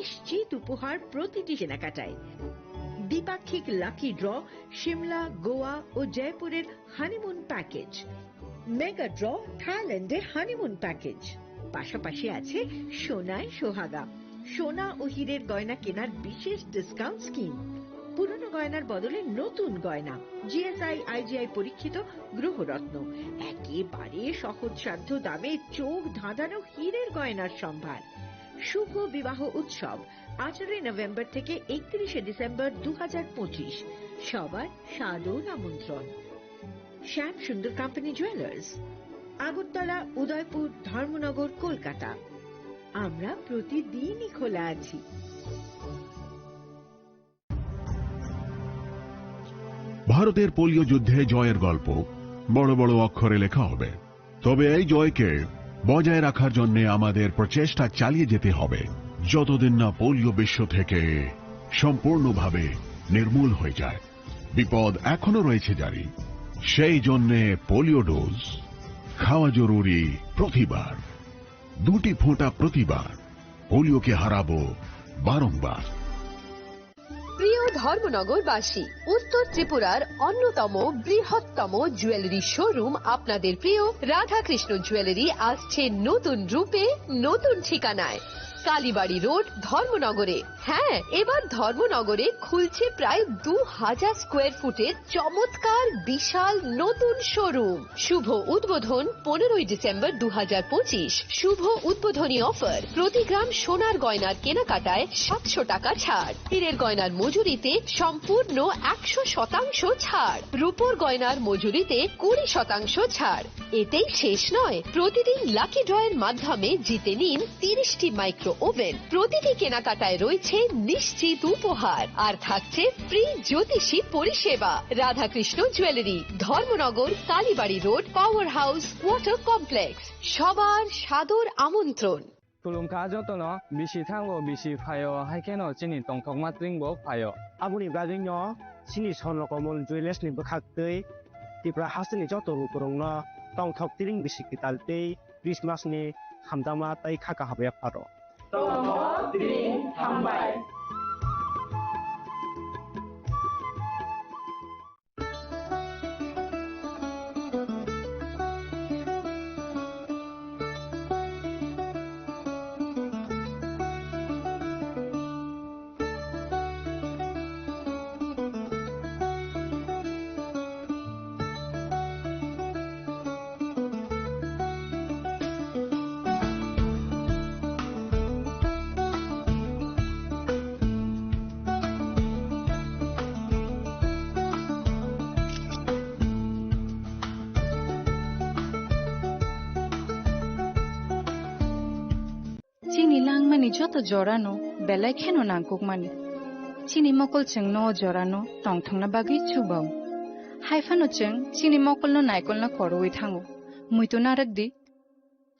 নিশ্চিত উপহার প্রতিটি কেনাকাটায়। দ্বিপাক্ষিক লাকি ড্র, শিমলা, গোয়া ও জয়পুরের হানিমুন প্যাকেজ, মেগা ড্র থাইল্যান্ডে হানিমুন প্যাকেজ। পাশাপাশি আছে সোনায় সোহাগা, সোনা ও হীরের গয়না কেনার বিশেষ ডিসকাউন্ট স্কিম। পুরনো গয়নার বদলে নতুন গয়না, জিএসআই আইজিআই পরীক্ষিত গ্রহরত্ন, একেবারে সহজসাধ্য দামে চোখ ধাঁধানো হীরের গয়নার সম্ভার। শুভ বিবাহ উৎসব 18 নভেম্বর থেকে 31 ডিসেম্বর 2025। সবার সাদর আমন্ত্রণ। শ্যাম সুন্দর কোম্পানি জুয়েলার্স, আগরতলা, উদয়পুর, ধর্মনগর, কলকাতা। আমরা প্রতিদিনই খোলা আছি। ভারতের পোলিও যুদ্ধে জয়ের গল্প বড় বড় অক্ষরে লেখা হবে, তবে এই জয়কে বজায় রাখার জন্য আমাদের প্রচেষ্টা চালিয়ে যেতে হবে যতদিন না পোলিও বিশ্ব থেকে সম্পূর্ণভাবে নির্মূল হয়ে যায়। বিপদ এখনো রয়েছে জারি, সেই জন্যে পোলিও ডোজ খাওয়া জরুরি প্রতিবার। 2টি ফোঁটা প্রতিবার, পোলিওকে হারাবো বারংবার। প্রিয় ধর্মনগরবাসী, উত্তর ত্রিপুরার অন্যতম বৃহত্তম জুয়েলারি শোরুম আপনাদের প্রিয় রাধাকৃষ্ণ জুয়েলারি আসছে নতুন রূপে, নতুন ঠিকানায়, কালীবাড়ি রোড, ধর্মনগরে। হ্যাঁ, এবার ধর্মনগরে খুলছে প্রায় 2000 স্কোয়ার ফুটের চমৎকার বিশাল নতুন শোরুম। শুভ উদ্বোধন 15 ডিসেম্বর 2025। শুভ উদ্বোধনী অফার, প্রতি গ্রাম সোনার গয়নার কেনাকাটায় 700 টাকা ছাড়, হীরের গয়নার মজুরিতে সম্পূর্ণ 100% ছাড়, রূপোর গয়নার মজুরিতে 20% ছাড়। এতেই শেষ নয়, প্রতিদিন লাকি ড্রয়ের মাধ্যমে জিতে নিন 30টি মাইক্রো ওভেন। প্রতিটি কেনাকাটায় রয়েছে নিশ্চিত উপহার, আর থাকছে ফ্রি জ্যোতিষী পরিষেবা। Radhakrishna jewellery, Dharmanagar, Kalibari road, power house, water complex. সবার সাদর আমন্ত্রণ। Tulungka jotono bisi thango bisi phayo haikeno chini tongthok matringbo phayo. Abuni gadingno chini sonlo komol jewelers ni bakhaktei tipra hasni joto rukurongno tongthok tiring bisi kitaltei Christmas ni hamdama tai khaka habe pharo. Tongthok tiring hambai. Chini lang mani joto jorano belai kheno nangkuk mani. Chini mokol cheng no jorano tong thang na bagi chubao. Haifano cheng chini mokol no naikol na koroi thango. Muito narak di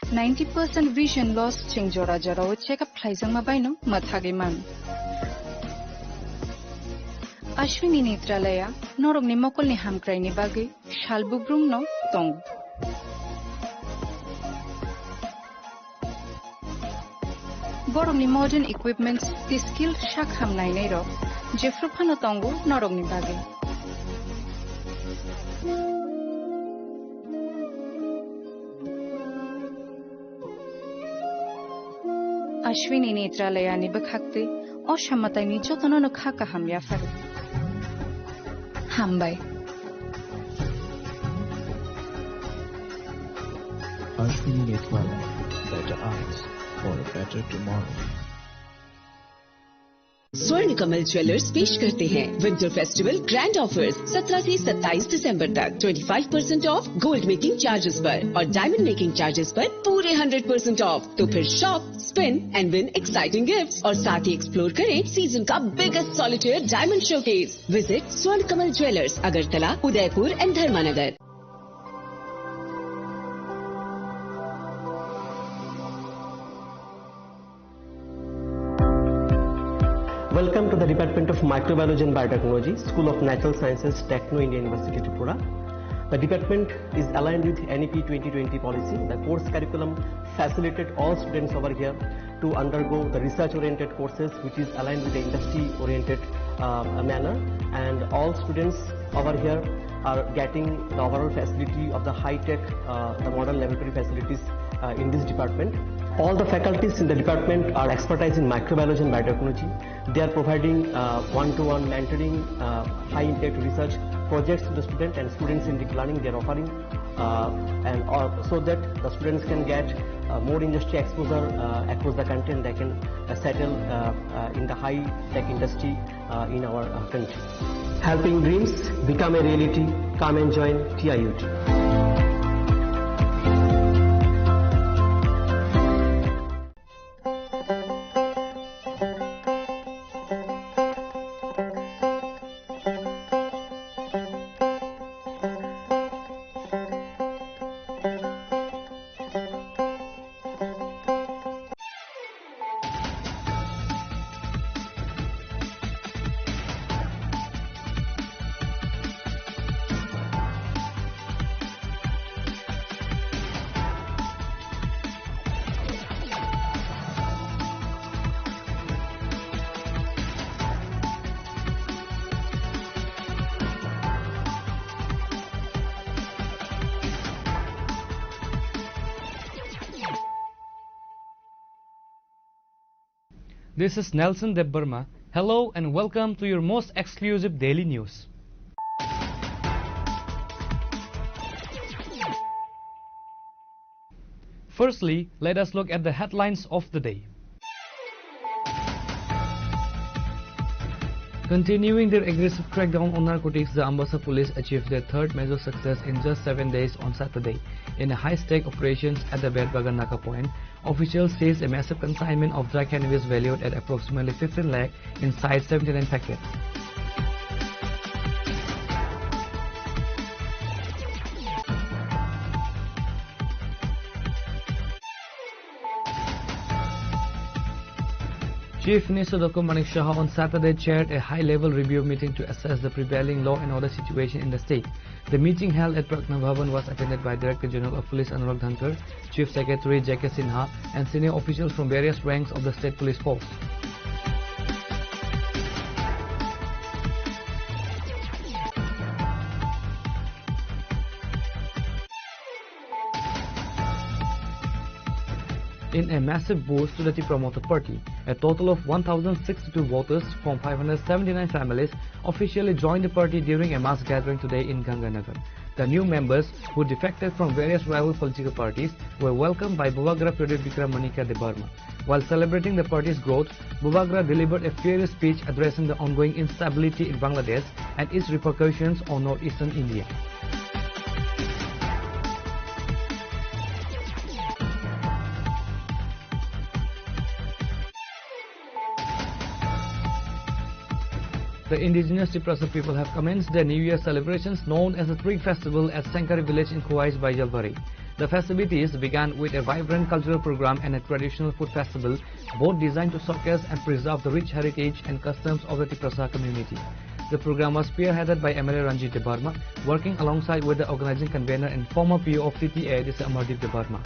90% vision loss cheng jora jora o check up thaisang mabaino mathage man. Ashwini Netralaya norog ni mokol ni hamkrai ni bagi shalbubrum no tong. Borong ni modern equipments ti skill shak hamnai nei ro jefru phano tongo norong ni bage. Ashwini Netralaya ni bakhakte oshammatai ni jotono no khaka hamya faru. Hambai. Ashwini Netralaya, better eyes for a better tomorrow. स्वर्ण Kamal jewellers पेश करते हैं winter festival grand offers 17 से 27 दिसंबर तक 25% of gold making charges पर और diamond making charges पर पूरे 100% ऑफ। तो फिर shop, spin and win exciting gifts और साथ ही एक्सप्लोर करें सीजन का biggest solitaire diamond showcase. Visit Swarna Kamal jewellers, Agartala, Udaipur and Dharmanagar. Welcome to the Department of Microbiology and Biotechnology, School of Natural Sciences, Techno India University, Tripura. The department is aligned with NEP 2020 policy. The course curriculum facilitated all students over here to undergo the research-oriented courses, which is aligned with the industry-oriented manner. And all students over here are getting the overall facility of the high-tech, the modern laboratory facilities in this department. All the faculties in the department are expertise in microbiology and biotechnology. They are providing one-to-one mentoring, high-impact research projects to the student and students in deep learning. They are offering so that the students can get more industry exposure across the country, and they can settle in the high-tech industry in our country. Helping dreams become a reality. Come and join TIUT. This is Nelson Debbarma. Hello and welcome to your most exclusive daily news. Firstly, let us look at the headlines of the day. Continuing their aggressive crackdown on narcotics, the Ambassa police achieved their third major success in just 7 days on Saturday. In a high-stake operations at the Bedbagan Naka point, officials seized a massive consignment of dry cannabis valued at approximately 15 lakh inside 79 packets. Chief Minister Dr. Manik Shah on Saturday chaired a high-level review meeting to assess the prevailing law and order situation in the state. The meeting held at Prakhna Bhavan was attended by Director General of Police Anurag Dhankar, Chief Secretary J.K. Sinha, and senior officials from various ranks of the state police force. In a massive boost to the Tea Promoter Party, a total of 1,062 voters from 579 families officially joined the party during a mass gathering today in Ganganagar. The new members, who defected from various rival political parties, were welcomed by Bhubagra Pradeep Vikram Manika Debbarma. While celebrating the party's growth, Bhubagra delivered a fiery speech addressing the ongoing instability in Bangladesh and its repercussions on northeastern India. The indigenous Tiprasa people have commenced their New Year celebrations known as the Trig Festival at Sankari village in Khuais by Jalbari. The festivities began with a vibrant cultural program and a traditional food festival, both designed to showcase and preserve the rich heritage and customs of the Tiprasa community. The program was spearheaded by MLA Ranjit Debbarma, working alongside with the organizing convener and former PO of TTA, Disa Amardeep Debbarma.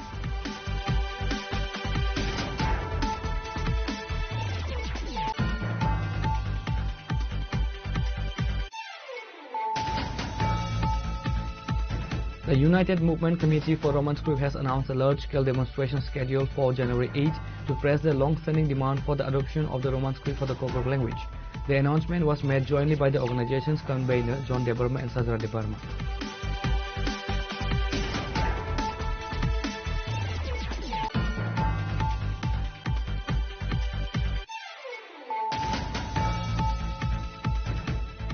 The United Movement Committee for Roman Script has announced a large-scale demonstration scheduled for January 8 to press their long-standing demand for the adoption of the Roman script for the Koborg language. The announcement was made jointly by the organization's convener John Debbarma and Sajra Debbarma.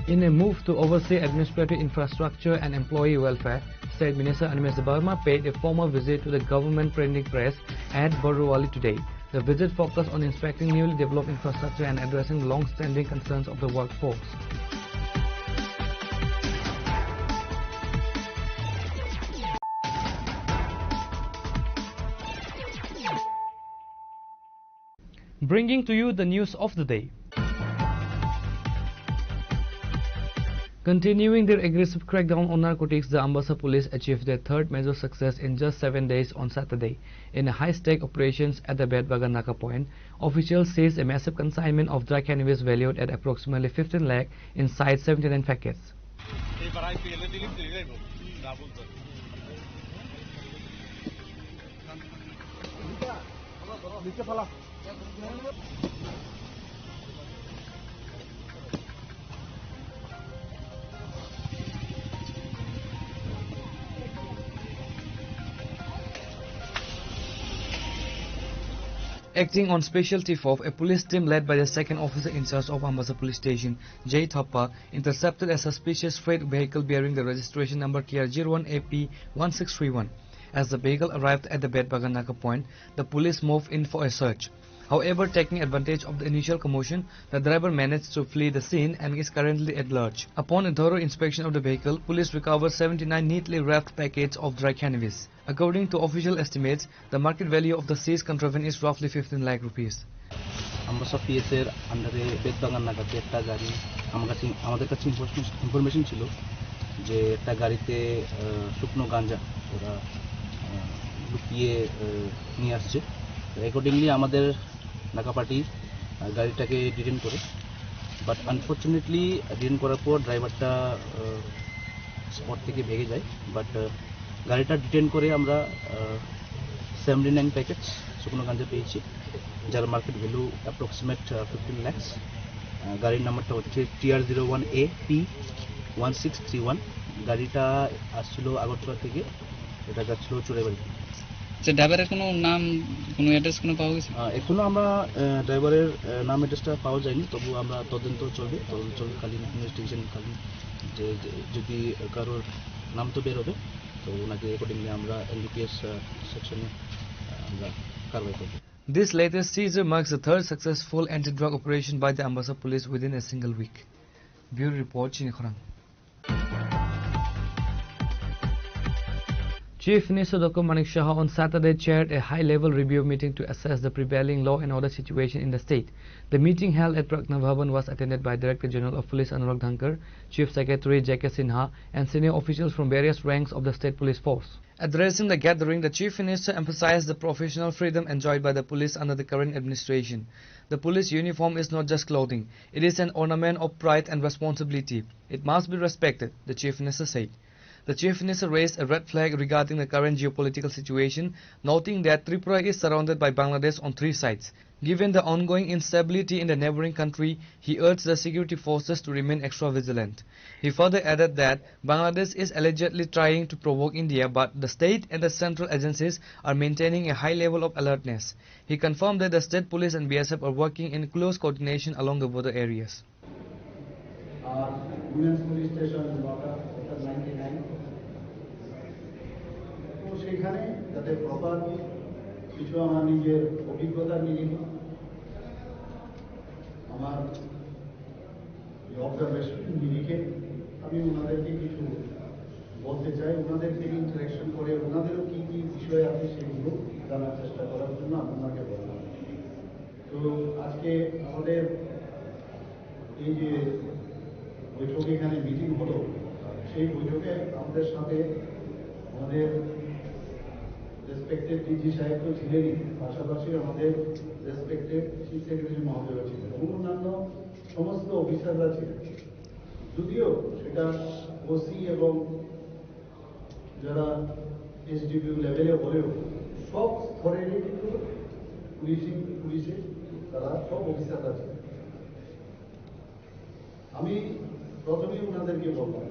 In a move to oversee administrative infrastructure and employee welfare, State Minister Animesh Debbarma paid a formal visit to the government printing press at Borrowali today. The visit focused on inspecting newly developed infrastructure and addressing long-standing concerns of the workforce. Bringing to you the news of the day. Continuing their aggressive crackdown on narcotics, the Ambassa police achieved their third major success in just 7 days on Saturday. In a high-stake operations at the Bedbagan Naka point, officials seized a massive consignment of dry cannabis valued at approximately 15 lakh inside 79 packets. Acting on special tip-off, a police team led by the second officer in charge of Ambassa Police Station, Jay Thappa, intercepted a suspicious freight vehicle bearing the registration number TR01AP1631. As the vehicle arrived at the Bedbagan Naka point, the police moved in for a search. However, taking advantage of the initial commotion, the driver managed to flee the scene and is currently at large. Upon a thorough inspection of the vehicle, police recovered 79 neatly wrapped packets of dry cannabis. According to official estimates, the market value of the seized contraband is roughly 15 lakh rupees. Ambassa PS এর আন্ডারে বেদবাগান নাগাতে একটা গাড়ি আমাদের কাছে information ছিল যে একটা গাড়িতে শুকনো গাঁজা ওরা লুকিয়ে নিয়ে আসছে। অ্যাকর্ডিংলি আমাদের নাকা পার্টি গাড়িটাকে ডিটেন করে, বাট আনফর্চুনেটলি ডিটেন করার পর ড্রাইভারটা স্পট থেকে ভেগে যায়। বাট গাড়িটা ডিটেন করে আমরা 79 প্যাকেটস শুকনো গাঁজা পেয়েছি, যার মার্কেট ভ্যালু অ্যাপ্রক্সিমেট 15 lakhs। গাড়ির নাম্বারটা হচ্ছে TR01AP1631। গাড়িটা আসছিল আগরতলা থেকে, এটা যাচ্ছিল চুড়াইবাড়ি। ড্রাইভারের কোনো নাম, কোনো অ্যাড্রেস কোনো পাওয়া গেছে? এখনো আমরা ড্রাইভারের নাম অ্যাড্রেসটা পাওয়া যায়নি, তবু আমরা তদন্ত চলকালীন ইনভেস্টিগেশনকালীন যে যদি কারোর নাম তো বের হবে, তো ওনাকে অ্যাকর্ডিংলি আমরা এনডিপিএস সেকশনে আমরা কারবাই করব। This latest seizure marks the third successful anti-drug operation by the Ambassa police within a single week. Bureau Report, Chinikhorang. Chief Minister Dr. Manik Shah on Saturday chaired a high-level review meeting to assess the prevailing law and order situation in the state. The meeting held at Pratna Bhavan was attended by Director General of Police Anurag Dhankar, Chief Secretary J.K. Sinha, and senior officials from various ranks of the state police force. Addressing the gathering, the Chief Minister emphasized the professional freedom enjoyed by the police under the current administration. The police uniform is not just clothing; it is an ornament of pride and responsibility. It must be respected, the Chief Minister said. The Chief Minister raised a red flag regarding the current geopolitical situation, noting that Tripura is surrounded by Bangladesh on 3 sides. Given the ongoing instability in the neighboring country, he urged the security forces to remain extra vigilant. He further added that Bangladesh is allegedly trying to provoke India, but the state and the central agencies are maintaining a high level of alertness. He confirmed that the state police and BSF are working in close coordination along the border areas. Women's police station 99 তো সেখানে যাতে proper কিছু আমার নিজের অভিজ্ঞতা নিয়ে আমার observation নিরিখে আমি ওনাদেরকে কিছু বলতে চাই, ওনাদেরকে ইন্টারেকশন করে ওনাদেরও কি কি বিষয় আছে সেগুলো জানার চেষ্টা করার জন্য আপনাকে বললাম। তো আজকে আমাদের এই যে বৈঠক এখানে মিটিং হলো, সেই বৈঠকে আমাদের সাথে আমাদের রেসপেক্টেড ডিজি সাহেব তো ছিলেনই, পাশাপাশি আমাদের রেসপেক্টেড চিফ সেক্রেটারি মহোদয় ছিলেন এবং অন্যান্য সমস্ত অফিসাররা ছিলেন। যদিও সেটা ওসি এবং যারা এসডিপিউ লেভেলে হলেও সব স্তরেরই কিন্তু পুলিশে তারা সব অফিসাররা ছিলেন। আমি প্রথমেই ওনাদেরকে বললাম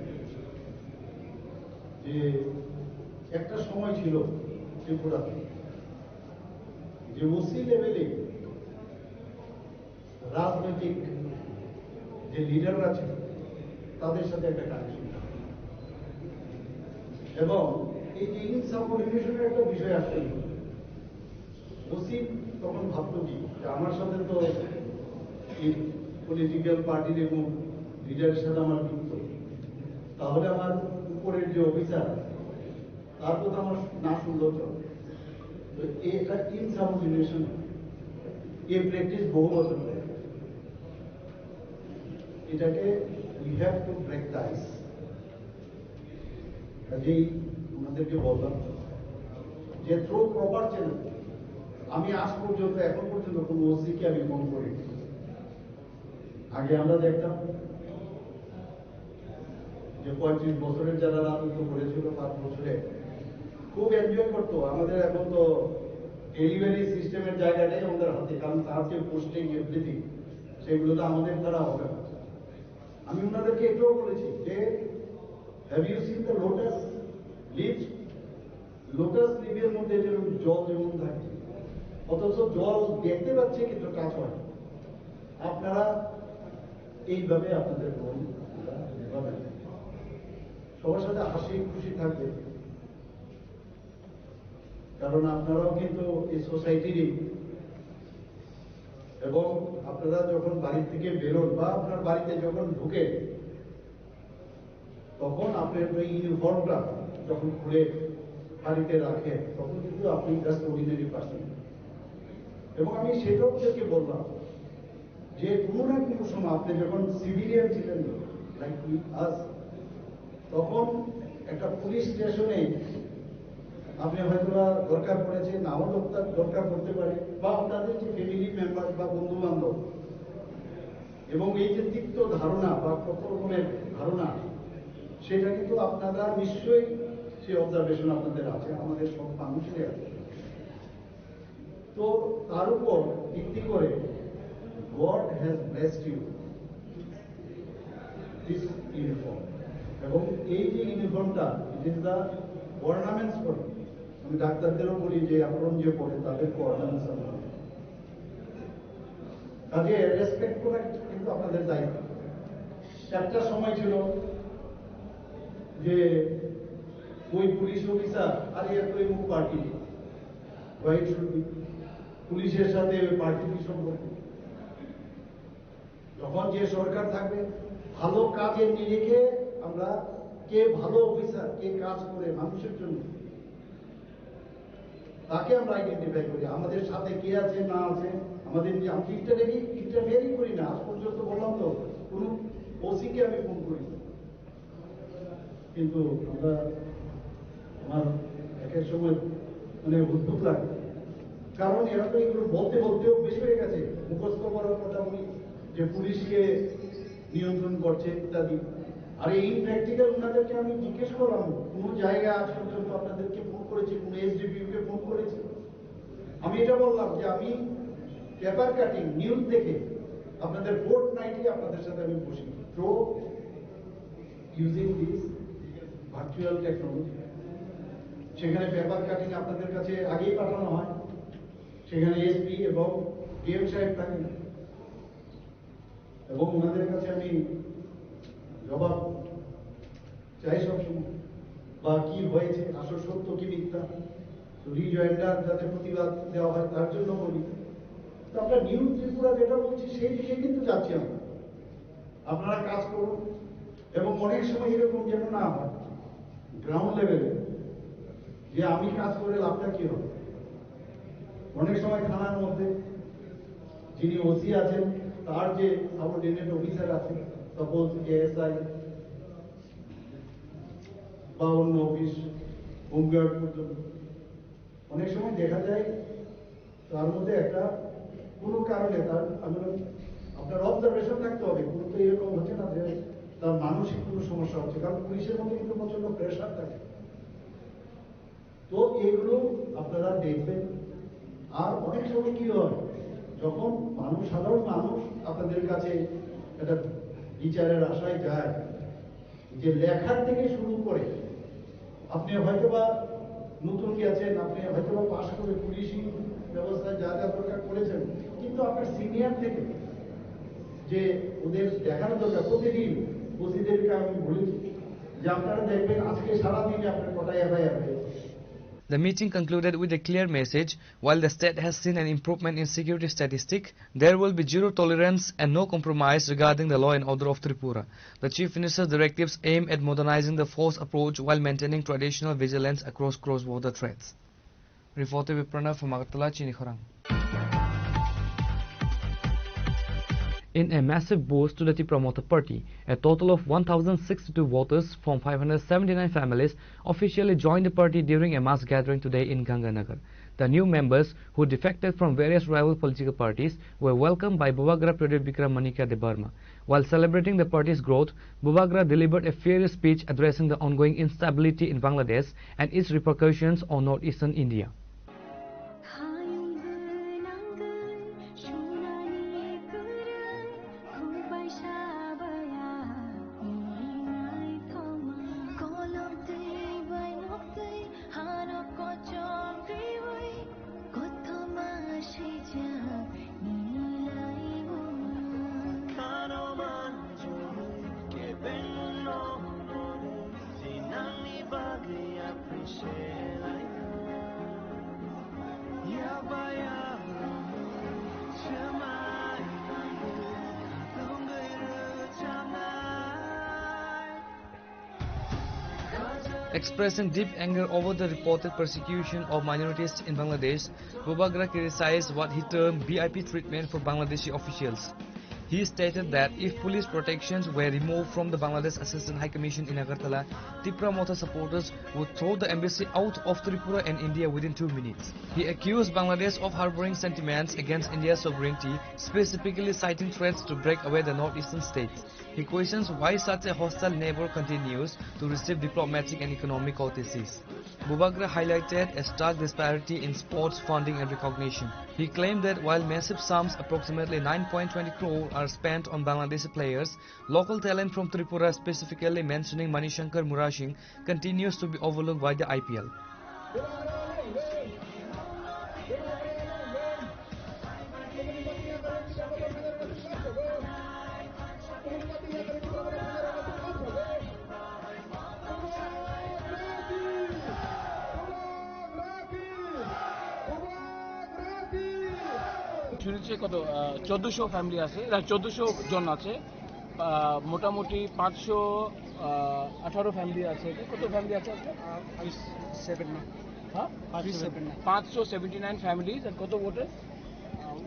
যে একটা সময় ছিল ত্রিপুরাতে যে ওসি লেভেলে রাজনৈতিক যে লিডাররা ছিল তাদের সাথে একটা কানেকশন, এবং এই যে ইনসাবঅর্ডিনেশনের একটা বিষয় আসছে। ওসি তখন ভাবতো কি আমার সাথে তো এই পলিটিক্যাল পার্টির এবং লিডারের সাথে আমার যুক্ত, তাহলে আমার উপরের যে অফিসার তার কথা আমার না শুনলেও চলে। তো এটা ইনসাবঅর্ডিনেশন, এই প্র্যাকটিস বহু বছর ধরে, এটাকে we have to break the ice. কাজেই ওনাদেরকে বললাম যে থ্রু প্রপার চ্যানেল, আমি আজ পর্যন্ত এখন পর্যন্ত কোনো ওসিকে আমি ফোন করি। আগে আমরা দেখতাম যে 35 বছরের যারা রাজত্ব করেছিল 5 বছরে খুব এনজয় করতো। আমাদের এখন তো ডেলিভারি সিস্টেমের জায়গাটাই আমাদের হাতে, কারণ তার যে পোস্টিং এভরিথিং সেগুলো তো আমাদের দ্বারা হবে না। আমি ওনাদেরকে এটাও বলেছি যে have you seen the lotus leaf? Lotus লিভের মধ্যে যেরকম জল যেমন থাকে, অথচ জল দেখতে পাচ্ছে কিন্তু কাজ হয়। আপনারা এইভাবে আপনাদের রোল নেভাবেন, সবার সাথে হাসি খুশি থাকবে, কারণ আপনারাও কিন্তু এই সোসাইটিরই। এবং আপনারা যখন বাড়ি থেকে বেরোন বা আপনার বাড়িতে যখন ঢুকে, তখন আপনার ওই ইউনিফর্মটা যখন খুলে বাড়িতে রাখেন, তখন কিন্তু আপনি জাস্ট অর্ডিনারি পার্সন। এবং আমি সেটাও ওদেরকে বললাম যে কোনো না কোনো সময় আপনি যখন সিভিলিয়ান ছিলেন লাইক আস, তখন একটা পুলিশ স্টেশনে আপনি হয়তো দরকার পড়েছে, নাও দরকার পড়তে পারে, বা আপনাদের যে ফ্যামিলি মেম্বার বা বন্ধু বান্ধব, এবং এই যে তিক্ত ধারণা বা কত রকমের ধারণা, সেটা কিন্তু আপনারা নিশ্চয়ই সেই অবজারভেশন আপনাদের আছে, আমাদের সব মানুষেরই আছে। তো তার উপর ভিত্তি করে God has blessed you this uniform, এবং এই যে ইউনিফর্মটা, it is the ornaments for. আমি ডাক্তারদেরও বলি যে আপন যে পড়ে তাদেরকে অর্নামেন্টস, কাজে রেসপেক্ট করা কিন্তু আপনাদের দায়িত্ব। একটা সময় ছিল যে ওই পুলিশ অফিসার আর এত মুখ পার্টি, হোয়াইট শুড বি, পুলিশের সাথে ওই পার্টি কি সম্পর্ক? যখন যে সরকার থাকবে, ভালো কাজের নিরিখে আমরা কে ভালো অফিসার, কে কাজ করে মানুষের জন্য, তাকে আমরা আইডেন্টিফাই করি। আমাদের সাথে কে আছে না আছে আমাদের নিয়ে আমি ইন্টারফেয়ারই করি না। আজ পর্যন্ত বললাম তো কোনো ওসিকে আমি ফোন করি, কিন্তু আমরা আমার একের সময় মানে উদ্ভুত লাগে, কারণ এরা তো এগুলো বলতে বলতেও বেশি হয়ে গেছে। মুখস্থ করার কথা বলি যে পুলিশকে নিয়ন্ত্রণ করছে ইত্যাদি, আর এই প্র্যাকটিক্যাল ওনাদেরকে আমি জিজ্ঞেস করলাম কোন জায়গায় আজ পর্যন্ত আপনাদেরকে ফোন করেছি, কোন এসডিপিইউকে ফোন করেছি? আমি এটা বললাম যে আমি পেপার কাটিং নিউজ দেখে আপনাদের ফোর্ট নাইটে আপনাদের সাথে আমি বসি, through using this virtual technology. সেখানে পেপার কাটিং আপনাদের কাছে আগেই পাঠানো হয়, সেখানে এসপি এবং ডিএম সাহেব থাকেন, এবং ওনাদের কাছে আমি জবাব চাই সবসময়, বা কি হয়েছে, আসল সত্য কি মিথ্যা, রিজয়েন্ডার যাতে প্রতিবাদ দেওয়া হয় তার জন্য বলি। তো আমরা নিউজ ত্রিপুরা যেটা বলছি সেই দিকে কিন্তু যাচ্ছি আমরা। আপনারা কাজ করুন, এবং অনেক সময় এরকম যেন না হয় গ্রাউন্ড লেভেলে যে আমি কাজ করে লাভটা কি হবে। অনেক সময় থানার মধ্যে যিনি ওসি আছেন তার যে সাবঅর্ডিনেট অফিসার আছে, সাপোজ এএসআই বা অন্য অফিস, হোমগার্ড পর্যন্ত, অনেক সময় দেখা যায় তার মধ্যে একটা কোনো কারণে তার আপনার অবজারভেশন থাকতে হবে, কোনো তো এরকম হচ্ছে না যে তার মানসিক কোনো সমস্যা হচ্ছে, কারণ পুলিশের মধ্যে কিন্তু প্রচন্ড প্রেশার থাকে। তো এগুলো আপনারা দেখবেন। আর অনেক সময় কি হয়, যখন মানুষ, সাধারণ মানুষ আপনাদের কাছে একটা বিচারের আশায় যায়, যে লেখার থেকে শুরু করে আপনি হয়তোবা নতুন গেছেন, আপনি হয়তোবা পাশ করে পুলিশি ব্যবস্থায় যা যা দরকার করেছেন, কিন্তু আপনার সিনিয়র থেকে যে ওদের দেখানো দরকার, প্রতিদিন ওসিদেরকে আমি বলেছি যে আপনারা দেখবেন আজকে সারাদিনে আপনার কটা এফআইআর হয়েছে। The meeting concluded with a clear message. While the state has seen an improvement in security statistics, there will be zero tolerance and no compromise regarding the law and order of Tripura. The Chief Minister's directives aim at modernizing the force approach while maintaining traditional vigilance across cross-border threats. Reported by Pranav from Agartala, Chini Khorang. In a massive boost to the Tea Promoter Party, a total of 1,062 voters from 579 families officially joined the party during a mass gathering today in Ganganagar. The new members, who defected from various rival political parties, were welcomed by Bubagra Pradeep Bikram Manika Debarma. While celebrating the party's growth, Bubagra delivered a furious speech addressing the ongoing instability in Bangladesh and its repercussions on northeastern India. Expressing deep anger over the reported persecution of minorities in Bangladesh, Bubagra criticized what he termed VIP treatment for Bangladeshi officials. He stated that if police protections were removed from the Bangladesh Assistant High Commission in Agartala, Tea Promoter supporters would throw the embassy out of Tripura and India within 2 minutes. He accused Bangladesh of harboring sentiments against India's sovereignty, specifically citing threats to break away the northeastern states. He questions why such a hostile neighbor continues to receive diplomatic and economic courtesies. Bubagra highlighted a stark disparity in sports funding and recognition. He claimed that while massive sums, approximately 9.20 crore, are spent on Bangladeshi players, local talent from Tripura, specifically mentioning Manishankar Murashing, continues to be overlooked by the IPL. শুনেছি কত 1400 family আছে 1400 জন আছে মোটামুটি 518 family আছে কত family আছে আপনার 579 families আর কত वोटर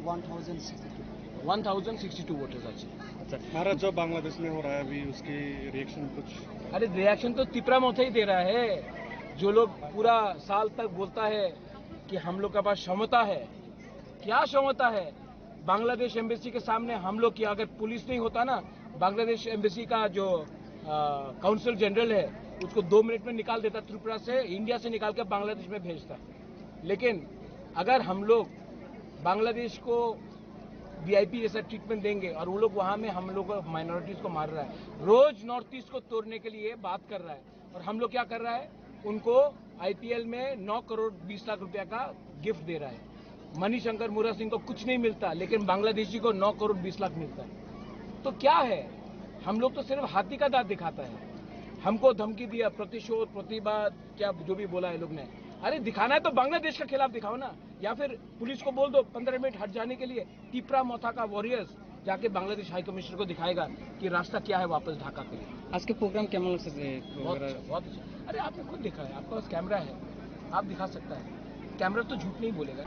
1062 वोटर्स আছে अच्छा हमारा जो बांग्लादेश में हो रहा है अभी उसकी रिएक्शन कुछ अरे रिएक्शन तो तिपरा मोथा ही दे रहा है जो लोग पूरा साल तक बोलता है कि हम लोग के पास क्षमता है क्या क्षमता है बांग्लादेश एम्बेसी के सामने हम लोग की अगर पुलिस नहीं होता ना बांग्लादेश एम्बेसी का जो काउंसिल जनरल है उसको 2 मिनट में निकाल देता त्रिपुरा से इंडिया से निकाल के बांग्लादेश में भेजता लेकिन अगर हम लोग बांग्लादेश को वीआईपी जैसा ट्रीटमेंट देंगे और वो लोग वहां में हम लोग माइनॉरिटीज को मार रहा है रोज नॉर्थ ईस्ट को तोड़ने के लिए बात कर रहा है और हम लोग क्या कर रहा है उनको आईपीएल में 9 करोड़ 20 लाख रुपया का गिफ्ट दे रहा है मणिशंकर मुरा सिंह को कुछ नहीं मिलता लेकिन बांग्लादेशी को 9 करोड़ 20 लाख मिलता है तो क्या है हम लोग तो सिर्फ हाथी का दांत दिखाता है हमको धमकी दिया प्रतिशोध प्रतिवाद क्या जो भी बोला है लोग ने अरे दिखाना है तो बांग्लादेश के खिलाफ दिखाओ ना या फिर पुलिस को बोल दो 15 मिनट हट जाने के लिए टिपरा मोथा का वॉरियर्स जाके बांग्लादेश हाई कमिश्नर को दिखाएगा कि रास्ता क्या है वापस ढाका के लिए आज के प्रोग्राम कैमन लग सकते बहुत अच्छा अरे आपने खुद देखा है आपका पास कैमरा है आप दिखा सकता है कैमरा तो झूठ नहीं बोलेगा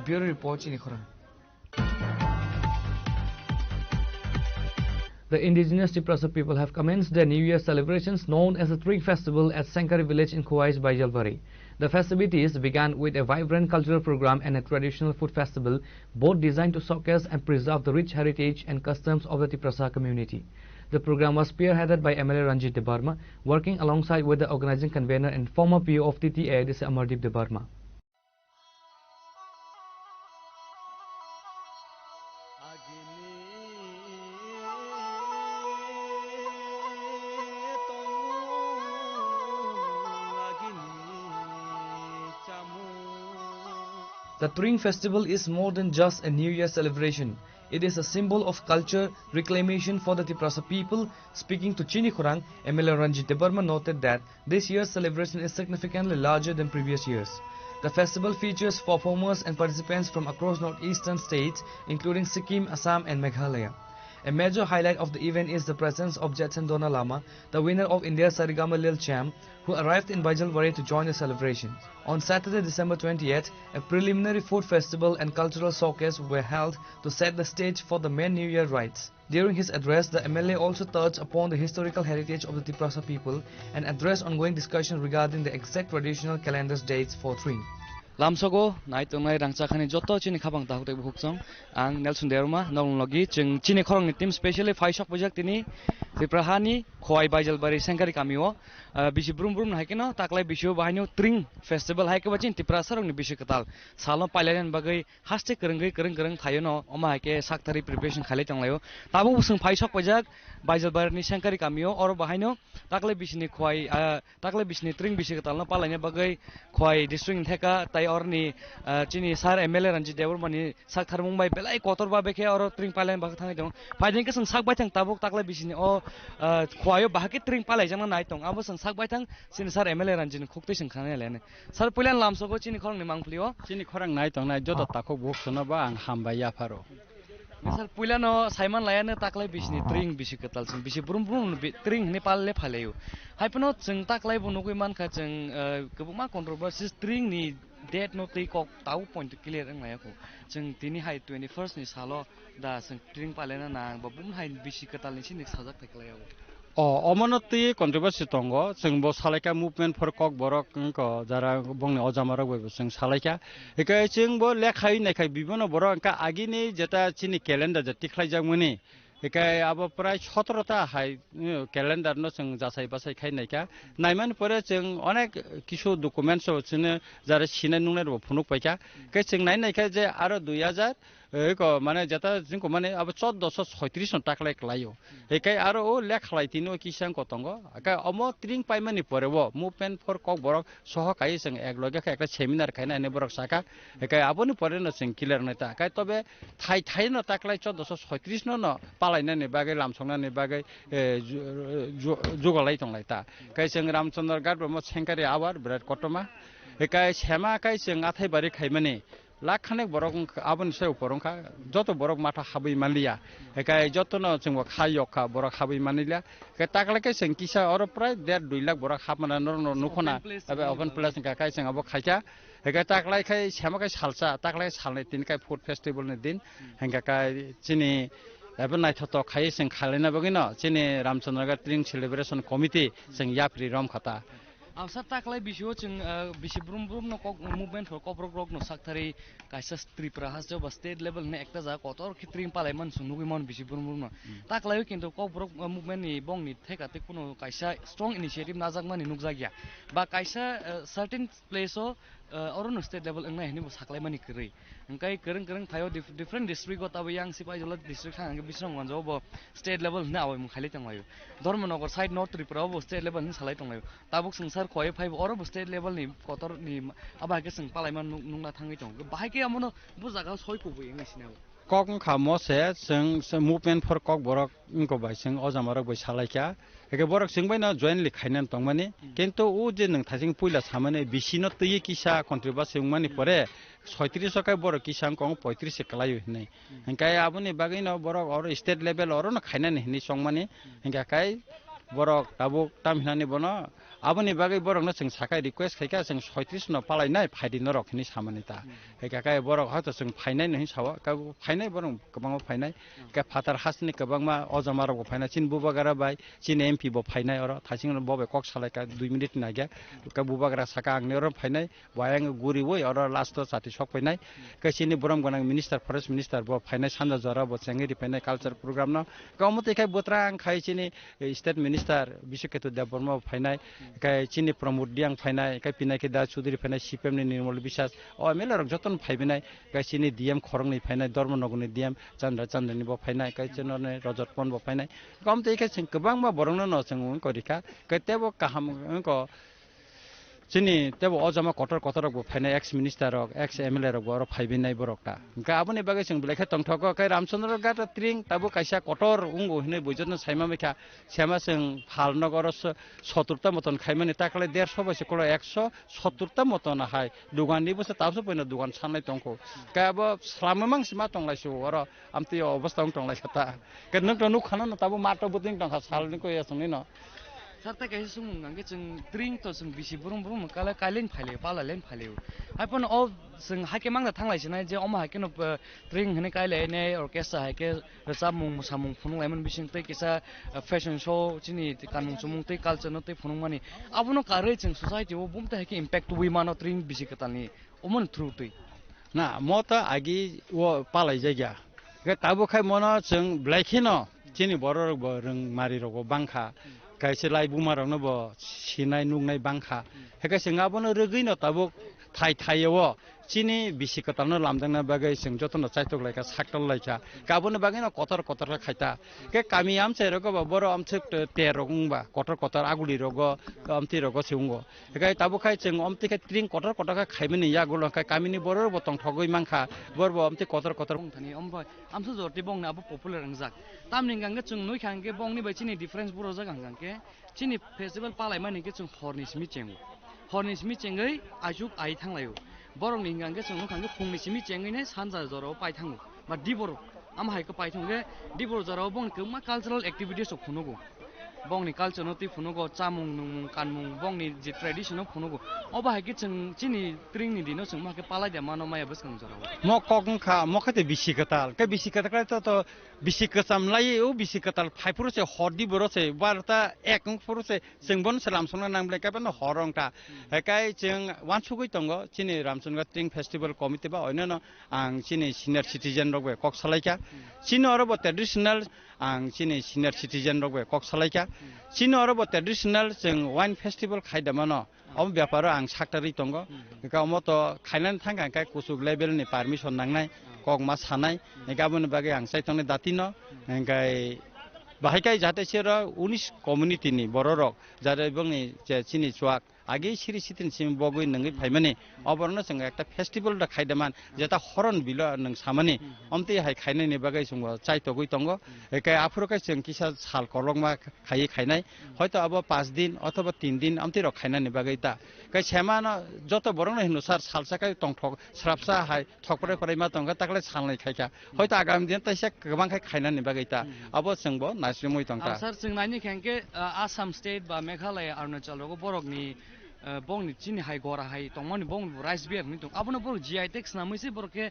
Bureau Report Chinikhora. The indigenous Tiprasa people have commenced their New Year celebrations known as the Tree Festival at Sankari village in Kuwais by Jalbari. The festivities began with a vibrant cultural program and a traditional food festival, both designed to showcase and preserve the rich heritage and customs of the Tiprasa community. The program was spearheaded by MLA Ranjit Debarma, working alongside with the organizing convener and former PO of TTA, Amardeep Debarma. The Tring Festival is more than just a New Year celebration. It is a symbol of culture reclamation for the Tiprasa people. Speaking to Chini Khurang, MLA Ranjit Debarma noted that this year's celebration is significantly larger than previous years. The festival features performers and participants from across northeastern states, including Sikkim, Assam and Meghalaya. A major highlight of the event is the presence of Jetson Dona Lama, the winner of India's Sarigama Lil Champ, who arrived in Baijalwari to join the celebration. On Saturday, December 28th, a preliminary food festival and cultural showcase were held to set the stage for the main New Year rites. During his address, the MLA also touched upon the historical heritage of the Tiprasa people and addressed ongoing discussion regarding the exact traditional calendar's dates for Tring. Lamsogo, night on my Rangsakani Joto, Chini Kabang Tahu Huksong, and Nelson Derma, Nologi, Chini Korong team, specially 5 shop project in Tiprahani, Koi Baijalbari, Sankari Cameo, Bishi Brum Brum Hakino, Taklai Bishu Bahino, Tring Festival Hakawachin, Tiprasa on the Bishikatal, Salon Pilan and Bagay, Hastek Kering Tayono, Omake, Saktari preparation Khalitang Leo, Tabu Sung 5 shop project, Baijalbari, Sankari Cameo, or Bahino, Taklai Bishni Koi, Taklai Bishni Tring Bishikatal, Palanya Bagay, Koi District Heka, Orni Chini Sar MLA Ranjit Debarma Sak Mumbai Belai Kotorba Beke or Tring Palan Bakang. Finding us and Sak Batang Tabuk Takla Bishin or Kwayo Bahaki Tring Palajana Naitong. I was on Sak Batang since Sar MLA Ranjin Cooktation Canel. Sar Pulan Lamsogo Chini Korang Mangplio, Chini Korang Naitong, I Jota Taco Booksanaba and Hambaya Faro. Misal Pulano Simon Liana Takla Bishni Tring Bishikatal, Bishi Brum Brum, Tring Nepal Lepaleo. Hypenot Sing Takla Bunukiman Kachang Kabuma controversies Tring ni Dead no take off Tau point to clear and Mayako. Sing Tini High 21st is Halo, da Sing Tring Palena, Babum High Bishikatal in Hazak Takleo. অমনতি controversy তঙ্গ जों ब सालायका movement फर कक बरक Zara बंगनि अजामारा गयबो जों सालायका एकाय जों ब लेखाय नायखाय बिबनो बरक का आगिनि जेता चिनि क्यालेन्डार जे टिख्लायजामोनि एकाय अब प्राय 17टा हाय क्यालेन्डार न जों जासाय बासाय खायनायका नायमान परे जों अनेक किछु डकुमेन्टस जों जारा सिनाय नुनाय फुनुक पायका के जों नायनायका जे आरो 2000 माने जता जिनको माने अब 1436 टाकलाय लायो एकाय आरो ओ लेखलायतिनो किसान कतंग एकाय अमो त्रिंग पाइमानि परेबो मुभमेन्ट फर कक बरक सहकाय जों एकलगे एकटा सेमिनार खायनाने बरक साका एकाय आबोनि परेनो जों क्लियर नायता एकाय तबे थाय न टाकलाय 1436 न पालायनाने बागै लामसंनाने बागै जुगलाय तंलायता एकाय जों रामचन्द्र गाडब्रह्म सेंकारि आवार बिराद कटमा एकाय सेमा एकाय जों आथायबारि खायमानि लाखाने बरक आबन से उपरंखा जत बरक माथा खाबै मानलिया एकाय जतन जों खायखा बरक खाबै मानलिया के ताकलाके जों किसा और प्राय 1.5 लाख बरक खामना नुखना अब ओपन प्लेस का काय जों अब खायका एकाय ताकलायखाय सेमाखाय सालसा ताकलाय सालनाय दिनखाय फुड फेस्टिवल नि दिन हेंगाखाय चिनि एबो नायथत खाय जों खालायना बगिनो चिनि रामचन्द्र ट्रिं सेलिब्रेशन कमिटि जों याफ्रि रम खाता After Taklai Bishu, Bishibrum no movement for Coprogrog no Sakari, Kaisa Tripra has job a state level nectas are Kotor, Kitrim Palaman, Sunugimon, Bishibrum. Taklai into Coprog movement, Bongi, take a Tekuno, Kaisa, strong initiative Nazakman in Nuxagia. But Kaisa, certain place or on state level and I was Haklaimani Kiri. And Kai current Tayo different district got away young Sipajola district and Bishon ones over state level now in Halitangayo. Dorman over side North Tripura state level in Salatangayo. Tabooks and Sar Koi 5 or state level ni Kotor ni Abagas and Palaman Nuna Tangitong. Bahaki Amono Buzagas Hoiku in this now. Kong Kamose, some movement for Kok Borok Inko by Sing Ozamara by Salaka. A Borok Sing by now jointly Kainan Tongmani. Kento Ujin and Tazing Pulas Hamane, Bishino Tuyikisha, contributing money for it. Soitri Soka Borok Kishan Kong, Poetry Sekalayu. And Kaya Abuni Bagino Borok or state level or on a Kainan in his song money. And Kakai Borok, Tabu, Tamhani Bono. Aboni Bagay Borok nothing Sakai request Kakas and Soitris no Palai knife hiding Norok in his Hamanita. Kakai Borok Hotas and Pine in his Hawa, Pine Borum, Kabang Pine, Kapatar Hasni Kabanga, Ozamara of Pinachin Bubagara by Chin MP Bob Pine or touching on Bob Cox like a 2 minute Naga, Kabubagara Saka, Nero Pine, Wayang Guri way or last at the shop Pine, Kashini Borum Minister, Forest Minister Bob Pine Sanda Zara, but Sangri Pine Culture Program now. Kamoteka Botra and Kaichini, State Minister, Bishop to the Bormo Pine. Kai Chini promote young Pina, Kapinaki da Sudri Pena Shipem in Molbishas, or Miller of Joton Pibina, Kachini DM Koroni Pina, Dormonogoni DM, Chandra Chandanibo Pina, Kachanone, Roger Ponbo Pina. Come take us in Kabanga Borono and Korica, Katebo Kaham. Sini tebo ojama kotor bo phene ex minister rok ex MLA rok boro phaibi nai borokta ga aboni bagai sing belekha tongthoko kai Ramchandra gata tring tabo kaisa kotor ungo hine bojono saima mekha sema sing Phalnogor 70টা মতন খাইমানি তাকলে 150 বসে কোলা 170টা মতন high দুগাননি বসে তাবসো পয়না দুগান সানলাই তংখো কাবো স্লামমাং সিমা তংলাইসো or Amati অবস্থা তংলাইখাতা কে নং তनु खाना न ताबो माटो बुतिं तंखा सालनि को यासंनि न sarta kaisa sung ngangge chung tring to sung bisi burung kala kailen phale pala len phale apon o sung hake mangda thanglai sina je oma hake no tring hne kaile ne orchestra hake samung samung phunung lemon bising te kisa fashion show chini kanmung sumung te culture no te phunung mani abono kare chung society o bumta hake impact wi mano tring bisi katalni omon through te na mota agi wo palai jaya ke tabo khai mono chung blaikino chini boror borong mari rogo bangkha kaise lai bumarong no bo sinai nungnai bangkha heka singa bono rogino tabo thai yo chini bisikatano lamdangna bagai sing jotono chaitok laika saktol laika gabono bagino kotor khaita ke kami amche rogo boro amche terong ba kotor aguli rogo amti rogo seungo hekai tabo khai cheng amti ke tring kotor ka khaimini ya gulo kai kamini boro botong thogoi mangkha borbo amti kotor thani omba amsu jorti bongna abu popular angjak tamning ganga chung noi khangke bongni bai chini difference boro jagang gangke chini festival palai mani ke chung hornis mi chengai ajuk ai thanglayo borong ningang ke chung khangke phungni simi chengai ne sanja joro pai thangu ba diboro am hai ko pai thangge diboro joro bong kema cultural activities of phunugo bongni culture no ti phunugo chamung nung kanmung bongni je tradition no phunugo oba hai ke chung chini tring ni dino chung ma ke palai de mano maya bus kang joro mo kokung kha mo khate bisikatal to bisikasam lai o bisikatal phaipuru se hordi boro se barta ekung puru se singbon salam sona namble ka ban horongta hekai chung wansugui tongo chini Ramchandra tring festival committee ba oinano ang chini senior citizen rogbe kok salaika chini orobo traditional ang chini senior citizen rogbe kok salaika chini orobo traditional chung wine festival khaidamano om byaparo ang saktari tongo ka moto khainan thanga kai kusuk level ni permission nangnai kok ma sanai gabon bage ang saitone datino engai bahaikai jate sera 19 community ni bororok jare bongni chini chuak age siri sitin sim bogoi nangai phaimani oborno sanga ekta festival da khaidaman jeta horon bilo nang samani omte hai khainai ni bagai sungo chai togoi tongo ekai afrokai sing kisa sal kolongma khainai hoyto abo 5 din অথবা 3 din amti ro khainai ni bagai ta kai semana joto borong hinu sar salsakai tongthok srapsa hai thokpore koraima tonga takle salnai khaika hoyto agam din taisa gabang khainai ni bagai ta abo singbo nasrimoi tongta sar singnani khangke Assam state ba Meghalaya Arunachal ro borokni bongni chini hai gora hai tongmani bong rice beer ni tong abono bor GI tax na muise borke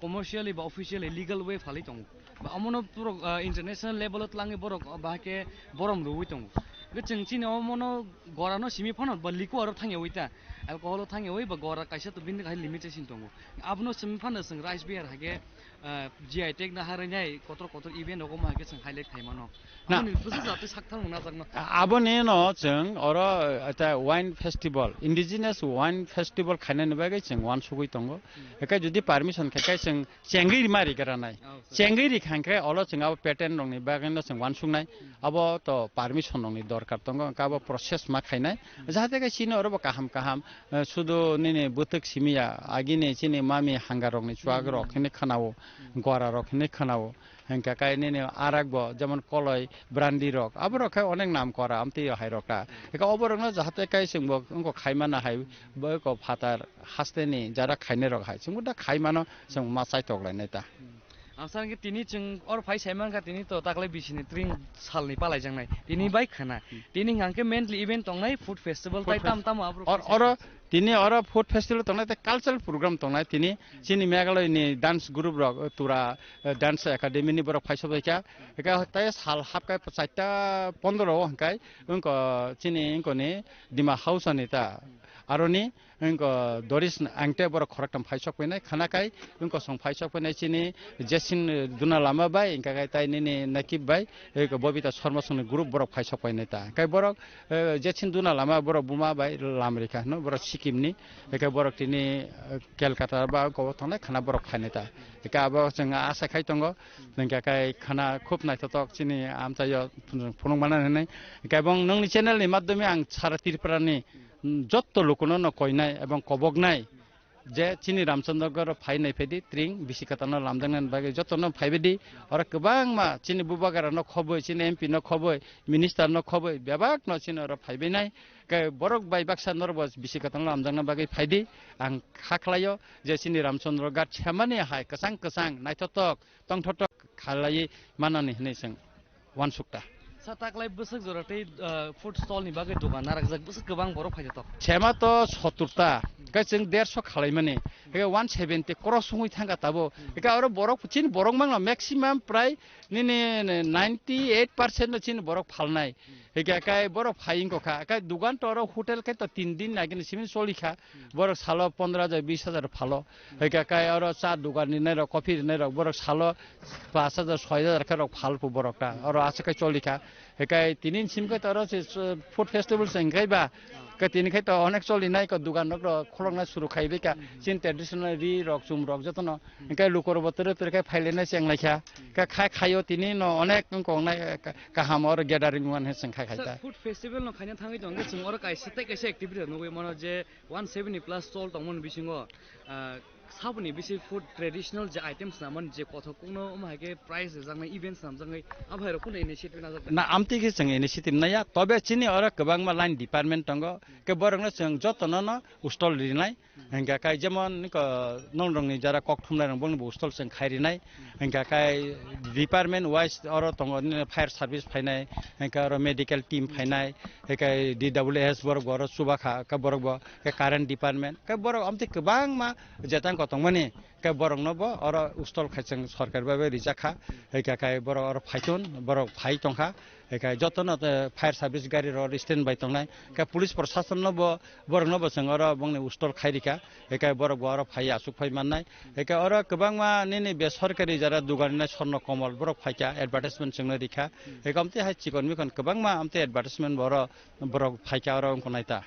commercially ba officially legal way phali tong ba amono puro international level ot langi borok ba ke borom ruwi tong ge chingchini amono gora no simi phano ba liko aro thange oita alcohol thange oi ba gora kaisa to bin khai limitation tong abono simi phano sing rice beer hage GI tax na haranyai kotor event ogo ma hage sing highlight khaimano na busi jate sakthang na jagno abone no chung oro ata wine festival indigenous wine festival khainani bagai chung wan sugui tongo ekai jodi permission khakai chung chengri mari garanai chengri khangkai olo chung abo pattern rongni bagai no chung wan sugnai abo to permission rongni dorkar tongo kabo process ma khainai jahate kai sino oro kaham sudo nini butuk simia agine chini mami hangarongni chuagrok khine khanao gora rok khine khanao hengka kai nini aragbo jemon koloi brandi rok abro khai onek nam kora amti hai rokta eka oborong jahate kai singbo ngko khaimana hai bo ko phatar hasteni jara khaine rok hai singbo da khaimano sing ma sai tok lai neta amsang ke tini chung or phai seman ka tini to takle bisini tring salni palai jangnai tini bai khana tini ngangke mainly event tongnai food festival tai tam abro or tini ora food festival tongnai ta cultural program tongnai tini chini Meghalaya ni dance group rok tura dance academy ni borok phaiso baika eka tai sal hapkai 4-15 kai unko chini inko ni dima house ani ta aroni unko doris angte borok khoraktam phaisok penai khana kai unko song phaisok penai chini jesin duna lama bai inka kai tai ni nakib bai eko bobita sharma song group borok phaisok penai ta kai borok jesin duna lama borok buma bai lamrika no borok sikim ni eka borok tini Kolkata ba ko thonai khana borok khaine ta eka abo jeng asa khai tongo nengka kai khana khup nai tok chini amcha yo phunung mana nei eka bong nongni channel ni madhyame ang sara Tripura ni যত লোকনো কইনাই এবং কবগনাই যে চিনি রামচন্দ্রগড় ফাইনাই ফেদি ত্রিং বিশিকাতানো লামদাংনান বাগে যতনো ফাইবেদি আর গোबां मा চিনি বুবাগার ন খবই চিনি এমপি ন খবই মিনিস্টার ন খবই বেবাক ন চিনি আর ফাইবেনাই কে বরক বাই বাক্সা নরবস বিশিকাতানো লামদাংনা বাগে ফাইদি আং খাখলাयो যে চিনি রামচন্দ্রগড় छेमानि हाय कसां कसां नायथतक तंथतक खालाय मानानि हनै जों वानसुक्ता साताकलाय बोसोक जरातै फुड स्टल नि बागै दखान नारागजाक बोसोक गोबां बर' फायजातक छेमा तो 70ता कै जों 150 खालायमानि ए 170 क्रस सुङै थांगा ताबो एका आरो बरक चिन बरक मांला मैक्सिमाम प्राय निनि 98% चिन बरक फालनाय एका काय बरक फाइंग खा काय दुकान तो आरो होटल कै तो 3 दिन नागिन सिमिन सोलिखा बरक सालो 15000 20000 फालो एका काय आरो चा दुकान नि नै र कफि नै र बरक सालो 5000 6000 का फालपु बरकटा आरो आसकै चलिखा एकाय तिनिन सिमकै तर फुड फेस्टिवल संगैबा क तिनकै त अनेक चलिनाय क दुकान र खलंना सुरु खाइबेका चिन ट्रेडिशनल रि रक जुम रक जतन एकाय लुकर बतर तरकै फाइलेना सेंलाइखा क खायो तिनि न अनेक कंनाय काहाम और ग्यादारिं वन हे संखा खाइता फुड फेस्टिवल न खाइना थाङै दं जों और काइसे एक्टिभिटी नगै मन जे 170 प्लस स्टल दंमोन बिसिङो साबनि बिसि फुड ट्रेडिशनल जे आइटेम्स नामन जे कथकुनो मागे प्राइस जांनाय इभेन्ट्स नामजङै अभायर कुन इनिशिएटिभ नाजा ना आमति के संग इनिशिएटिभ नया तबे चिनि और गोबां मा लाइन डिपार्टमेन्ट दंग के बरंग जों जतन न स्टल रिनाय हंगा काय जेमन क नंरंनि जारा ककथुमनाय रंबं स्टल जों खाइरिनाय हंगा काय डिपार्टमेन्ट वाइज और दंग फायर सर्भिस फाइनाय हंगा और मेडिकल टीम फाइनाय हंगा डब्ल्यूएस बरग और सुबाखा का बरग के कारेन्ट डिपार्टमेन्ट का बरग आमति गोबां मा जेतां तंगमानि के बरक नबो और उस्टल खाइजों सरकार बाबे रिजाखा एका काय बरक और फाइथुन बरक फाइ तंखा एका जतन फायर सर्भिस गाड़ी र स्टैंड बाय तंनाय के पुलिस प्रशासन नबो बरक नबो जों और बंगनि उस्टल खाइरिका एका बरक और फाइ आसुक फाइ माननाय एका और गोबां मा निनि बे सरकारि जारा दुगानिना स्वर्ण कमल बरक फाइका एडभार्टाइजमेन्ट जोंनो रिखा एकामते हाय चिकन मिकन गोबां मा आमते एडभार्टाइजमेन्ट बरक फाइका और अंको नायता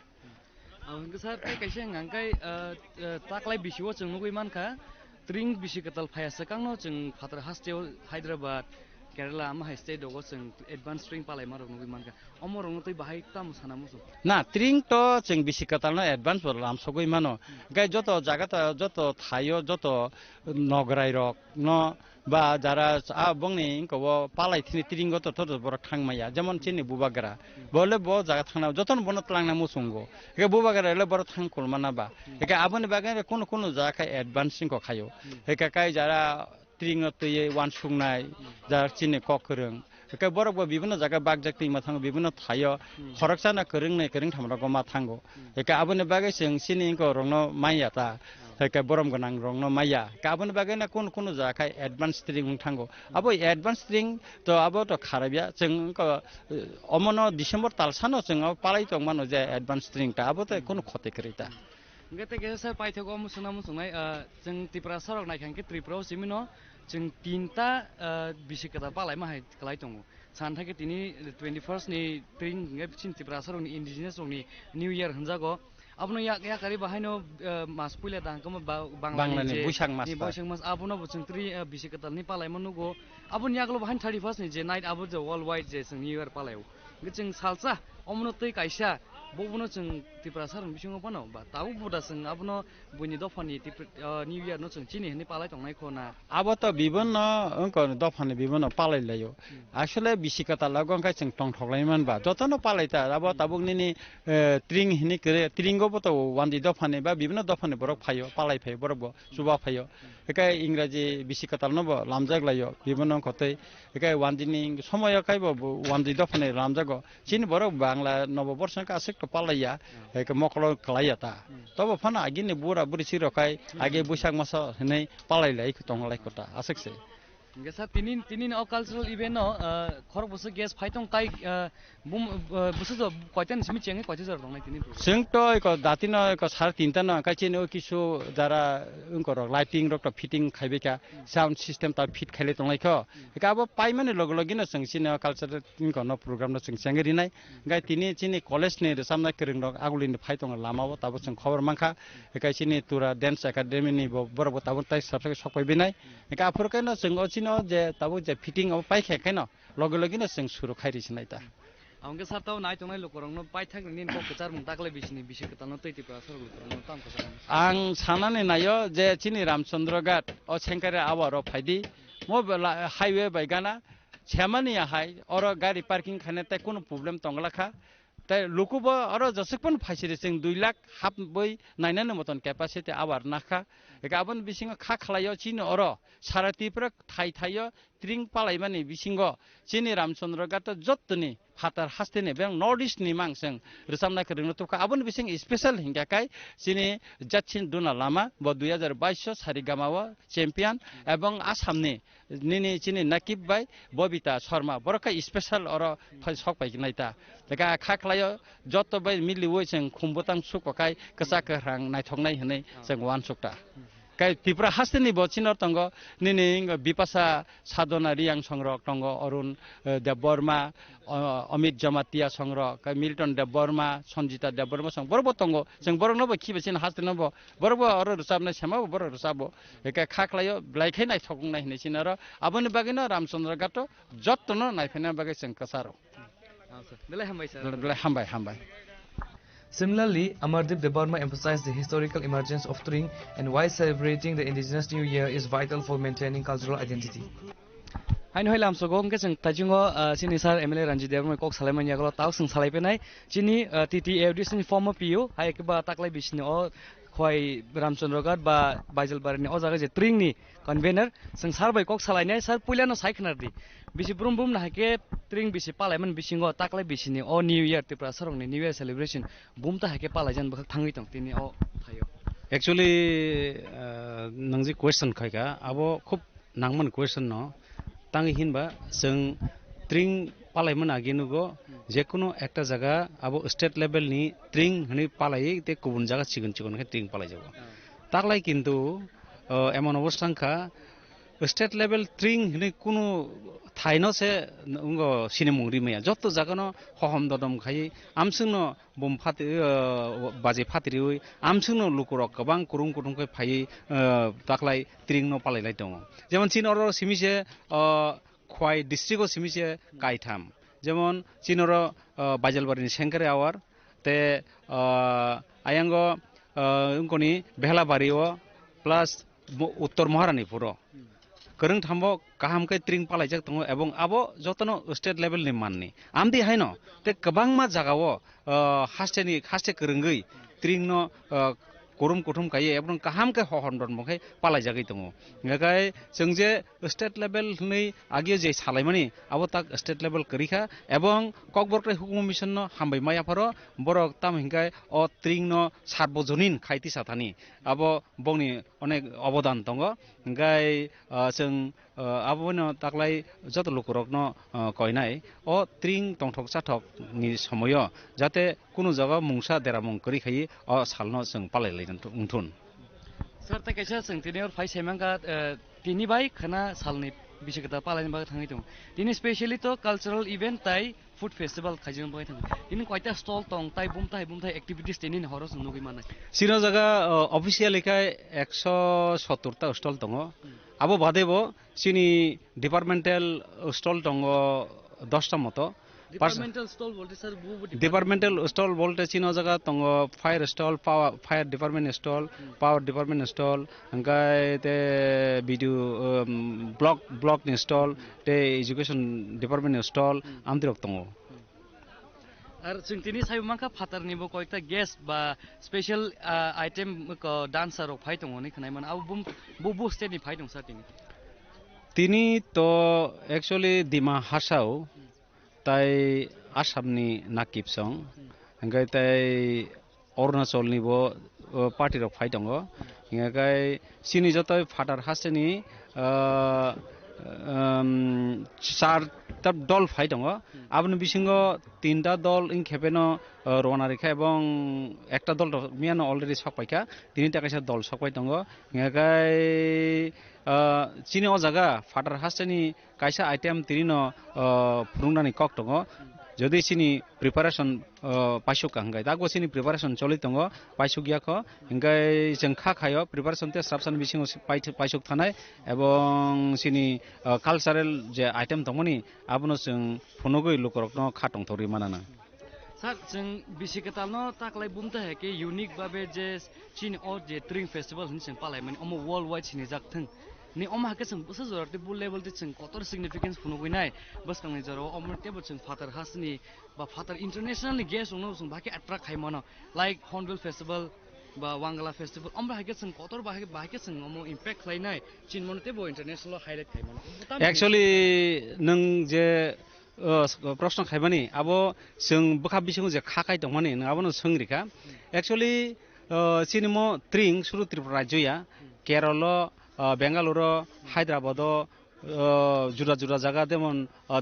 आंगो सार कायसे गांगाय ताकलाय बिसिव जों नुगै मानखा त्रिं बिसि कतल फायास कांनो जों फातर हास्टेव हैदराबाद केरला आम हाइस्टे दगो जों एडभान्स स्ट्रिंग पालाय मारो नुगै मानखा अमरंग तै बाहाय ताम साना मुसु ना त्रिंग तो जों बिसि कतल न एडभान्स बर लाम सगै मानो गाय जतो जागा जतो थायो जतो नगराय रक न बा जारा बंगनि कबो पालाय थिनि त्रिंग तो बर थांमाया जेमन चिनि बुबागरा बोले बो जागा थांना जतन बन तलांना मुसुंगो के बुबागरा ले बर थांकुल मानाबा एके आबनि बागे कोन जाका एडभान्सिंग को खायो एके काय जारा त्रिंग तये वान सुंनाय जारा चिनि ककरं एके बरबो विभिन्न जागा बागजाक्ति माथां विभिन्न थायो खरकसाना करंनाय करं थामरागो माथांगो एके आबनि बागे जों चिनि को रंनो मायाता एके बरम गनां रंनो माया गाबन बागैना कोन जाका एडभान्स स्ट्रिंग थांगो अब एडभान्स स्ट्रिंग तो अब तो खाराबिया जों अमनो डिसेम्बर तालसानो जों पालाय दं मानो जे एडभान्स स्ट्रिंग ता अब तो कोन खते करिता गते गेसा सर पाइथगो मुसुनाय जों त्रिपुरा सरक नायखांके त्रिपुराव सिमिनो जों तीनटा बिसिकता पालाय माहाय खलाय दङ सानथाके तिनि 21st नि त्रिं चिन त्रिपुरा सरकनि इन्डिजिनियास रंनि निउ इयार होनजागो आपनो या करी बाहायनो मास पुले दांकम बांग्लानि बैसाग मास आपनो बचन त्रि बिसिकतालनि पालाय मनुगो आपन यागलो बाहाय 31st नि जे नाइट आबो जे वर्ल्ड वाइड जे जों निउ इयार पालायो जों सालसा अमनो तै कायसा बबनो जों त्रिपुरा सरन बिसिङो बनो बा ताउ बुदा जों आपनो बुनि दफानि निउ इयार नो जों चिनि हनि पालाय दंनाय खना अब त विभिन्न अंक दफानि विभिन्न पालाय लायो आसले बिसिकता लगंका जों टंग ठगलायमान बा जतनो पालायता अब ताबुगनि त्रिंग हनि करे त्रिंगबो त वान्दि दफानि बा विभिन्न दफानि बरक फायो पालाय फायो बरक सुबा फायो एकाय इंराजी बिसिकता नबो लामजागलायो विभिन्न खतै एकाय वान्दिनि समय कायबो वान्दि दफानि लामजागो चिन बरक बांला नवबर्ष का आसेक पालाया एक मकल खलायता तब फना आगिनि बुरा बुरि सिरखाय आगे बैसाग मास हनै पालायलाय तंगलाय खता आसेकसे गेसा तिनिन कल्चरल इभेन्ट खरक बस गेस फाइटं काई बुम बस जो कयतन सिमि चेंगे कयते जर दंनाय तिनि जों तो एक दातिन एक 3.5 न काचिनो किसु जारा उनकर लाइटिंग रक फिटिंग खाइबेका साउन्ड सिस्टम ता फिट खाइले दंलायखो एकाबो पाइमाने लगलगिन जों सिने कल्चरल इनकन प्रोग्राम न जों सेंगरिनाय गाय तिनि चिनि कलेज ने सामना करंग आगुलिनि फाइटं लामाबो ताबो जों खबर मांखा एकाय चिनि तुरा डान्स एकाडेमी नि बरबो ताबो ताइ सबसे सकयबिनाय एका आफरकैनो जों जे ताबो जे फिटिंग अब पाइखे कैन लगे लगे जों सुरु खाइरिसिनाय ता আমাকে সাথেও নাই তোমায় লোকরংনো পাই থাকনি নিন কো চার মুখ তাকলে বিশনি বিশে কথানো তৈতি প্রা সরল লোকরংনো তাম কথা आं सानानै नायो जे चिनि रामचन्द्रघाट अ सेंकारे आवारो फाइदि मो हाईवे बायगाना छेमानि हाय और गाड़ी पार्किंग खाने ते कोनो प्रॉब्लम तंगलाखा ते लुकुबो और जसकपन फाइसिरि जों 2 लाख हाब बै नायनानो मतन कैपेसिटी आवार नाखा गाबोन बिसिङो खा खलायो चिनि और सारातिफ्रा थायो त्रिं पालायमानि बिसिङो चिनि रामचन्द्रघाट जत्तनि फातार हास्तेने बें नॉर्थ ईस्ट नि मांगसं रोसामनायखौ रोंनो तका आबोन बिसिं स्पेशल हिंगाखाय चिनि जाथिन दुना लामा ब 2022 सारिगामाव चेम्पियन एवं आसामनि निनि चिनि नाकिब बाय बबिता शर्मा बरका स्पेशल और सक पाइक नायता लेका खाखलायो जत्त बाय मिलिवै जों खुमबोतां सुकखाय कसाखरां नायथंनाय हनै जों वान सकता kai tipra hasteni bochinor tongo nini bipasa sadona riang songrok tongo orun deborma amit jamatia songrok kai milton deborma sonjita deborma song borbo tongo jeng borno bo kibesin hasteni bo borbo oro rusabna sema bo boro rusabo eka khaklayo blaikhai nai thokung nai hini sinaro aboni bagino ramchandra gato jottono naifena bagai jeng kasaro belai hambai Similarly, Amardeep Debarma emphasized the historical emergence of Tring and why celebrating the Indigenous New Year is vital for maintaining cultural identity. Hain hoilam sogong ke jeng tajungo sini sar MLA Ranjit Debarma kok salaiman yaglo taw sing salai penai chini TTAD sini former PO hai ke ba taklai bisni o khoi Ramchandrghat ba Baijalbari o jaga je Tring ni convener sing sar bai kok salai nai sar puilano saikhanar di bisi brum brum na ke Tring bisi palaiman bisingo taklai bisini o New Year tipra sarong ni New Year celebration bum ta hake palaijan bakak thangi tong tini o thayo actually nangji question khaika abo khub nangman question no tangi hinba जों Tring palaiman aginugo जेकुनो एकटा जागा abo state level ni Tring hni palai te kubun jaga chigon chigon ke Tring palai jago taklai kintu emon obosthanka state level Tring hni kuno thaino se ungo sinemungri meya jotto jagano hohom dodom khai amsungno bom phati baje phatiri amsungno lukurok gobang kurung kurung kai phai taklai Tring no palai lai dong jemon chinoro simise khwai district o simise kaitham যেমন চিনর বাজালবাড়িনি সেঙ্কারে hour তে আয়াঙ্গ উনকনি বেহলাবাড়িও plus উত্তর মহারানীপুর করং থামবো কাহামকে Tring পালাইজাক দङ এবং আবো যতনো state লেভেলনি মাননি আমদি হাইনো তে गोबांमा জাগাও হাস্তে করঙ্গই Tring no korum kotum kai ebong kaham ke hohondon mokai palai jagai tongo ngakai jengje state level ni agi je salaimani abo tak state level korikha ebong kokborkrai hukum mission no hambai maya pharo borok tam hingkai o Tring no sarbojonin khaiti sathani abo bongni onek অবদান tongo ngai jeng abono taklai joto lukurok no koinai o Tring tongthok chathok ni samoyo jate kuno jaga mungsa deramong kori khai o salno jeng palai lainan ungthun sir ta kaisa jeng tini or phai semangka tini bai khana salni bisekta palai ba thangi tong tini specially to cultural event tai food festival khajin bai thang tini koita stall tong tai bum tai activities tini horos nugi manai sino jaga officially kai 170 ta stall tongo abo badebo sini departmental stall tongo 10 ta moto departmental stall bolte sir departmental stall bolte chino jaga tongo fire stall fire department stall power department stall angai te video block ni stall te education department stall amdirok tongo আর जों तिनी साइमाखा फातारनिबो कयता guest बा special item को dancer phi दङ नि खनायमान आउ बु स्टेटनि phi दङ सार तिनी तो एक्चुअली दिमा हासाव ताइ आसामनि नाकिब सं अंगाय ताइ अरुणाचलनिबो पार्टी रक फाइ दङ इंगाय सिनि जतय फाटार हासेनि চারটা দল ফাই দङ আপনি বিসঙ্গ তিনটা দল ইন খেপেনো রওনা রেখা এবং একটা দল মিয়ানো অলরেডি সকাইকা তিনি টাকাইসা দল সকাই দङ গাই চিনি অ জায়গা ফাটার হাসনি কাইসা আইটেম তিনিনো ফুরুংনানি কক দङ যদি সিনি প্রিপারেশন পাইসুকা হংগাই দাগো সিনি প্রিপারেশন চলি দङ পাইসুगियाखौ হংगाই जों खाखायो प्रिपारेशन टेस्ट साबसान बिसिङाव पाइसुक थानाय এবং সিনি কালচারাল যে आइटेम दङनि आबनो जों फुनुगै लुकरकनो खाटंथरि मानाना सर जों बिसिकतालनो ताकलाय बुमता है कि यूनिक बाबे जे चीन और जे ट्रिंग फेस्टिवल हिन जों पालाय माने अमो वर्ल्ड वाइड सिनि जाकथों नि अमा हाके जों बस जरते बुल लेवल ते जों कतर सिग्निफिकेंस फुनुगैनाय बस कांनि जरो अमर टेबल जों फादर हासनि बा फादर इंटरनेशनल गेस्ट उनो जों बाके अट्रैक्ट खायमनो लाइक हॉर्नबिल फेस्टिवल बा वांगला फेस्टिवल अमर हाके जों कतर बाके जों अमो इम्पैक्ट खालायनाय चीन मनते बो इंटरनेशनल हाइलाइट खायमनो एक्चुअली नों जे प्रश्न खायबानि आबो जों बखा बिसिङाव जे खाखाय दंमानि नङाबो सोंरिखा एक्चुअली सिनेमा ट्रिं सुरु त्रिपुरा राज्यया केरल बेंगालुर हायद्राबाद जुदा जुदा जागा जेमन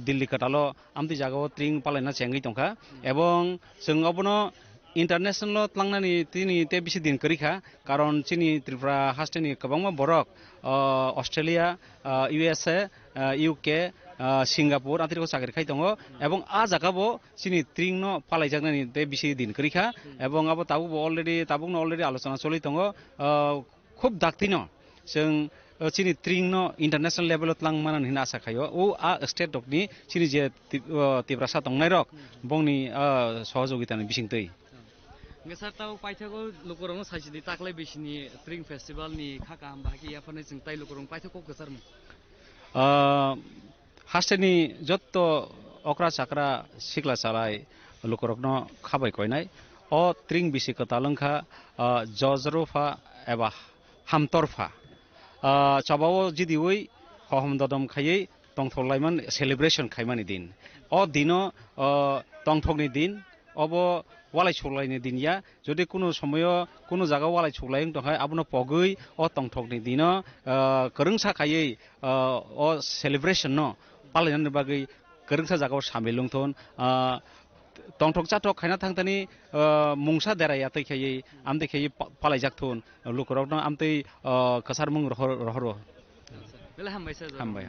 दिल्ली कटालो आमति जागाव ट्रिं पालायना चेंगै दंखा এবং जों अबनो इंटरनेशनल तलांनानि तिनि ते बिसि दिन करिखा कारण चिनि त्रिपुरा हास्टेनि गोबांमा बरक अस्ट्रेलिया यूएसए यूके सिंगापुर आंतरिक सागरि खाय दङ এবং आ जागाबो चिनि ट्रिं न पालायजागनानि ते बिसि दिन करिखा এবং आबो ताबुबो अलरेडी आलोचना चलि दङ खूब दाक्तिनो जों चिनि ट्रिं न इंटरनेशनल लेवल तलां मानन हिना आशा खायो ओ आ स्टेट डकनि चिनि जे तिब्रासा दंनाय रक बंनि सहयोगितानि बिसिंतै सर ताव पाइथागो लुकरंग साइसिदि ताकलाय बिसिनि ट्रिं फेस्टिवल नि खाका हम बाकी याफने जों ताइ लुकरंग पाइथागो गसरम हास्टेनि जत्त अक्रा चाक्रा सिखला चालाय लुकरकनो खाबाय कयनाय अ ट्रिं बिसि कतालंखा जजरोफा एबा हामतरफा चबाव जिदिवै हहम ददम खायै तंथलायमन सेलिब्रेशन खायमानि दिन अ दिनो तंथकनि दिन अब वालाय छलायनि दिनया जदि कुनु समय कुनु जागा वालाय छलायन दहाय आबनो पगै अ तंथकनि दिन करंसा खायै अ सेलिब्रेशन न पालायनानि बागै करंसा जागाव सामिल लंथन तंथक चाथक खायना थांतानि मुंसा देराया तैखायै आमदैखायै पालायजाकथुन लुकरावनो आमतै कसार मुं रहरो हामबाय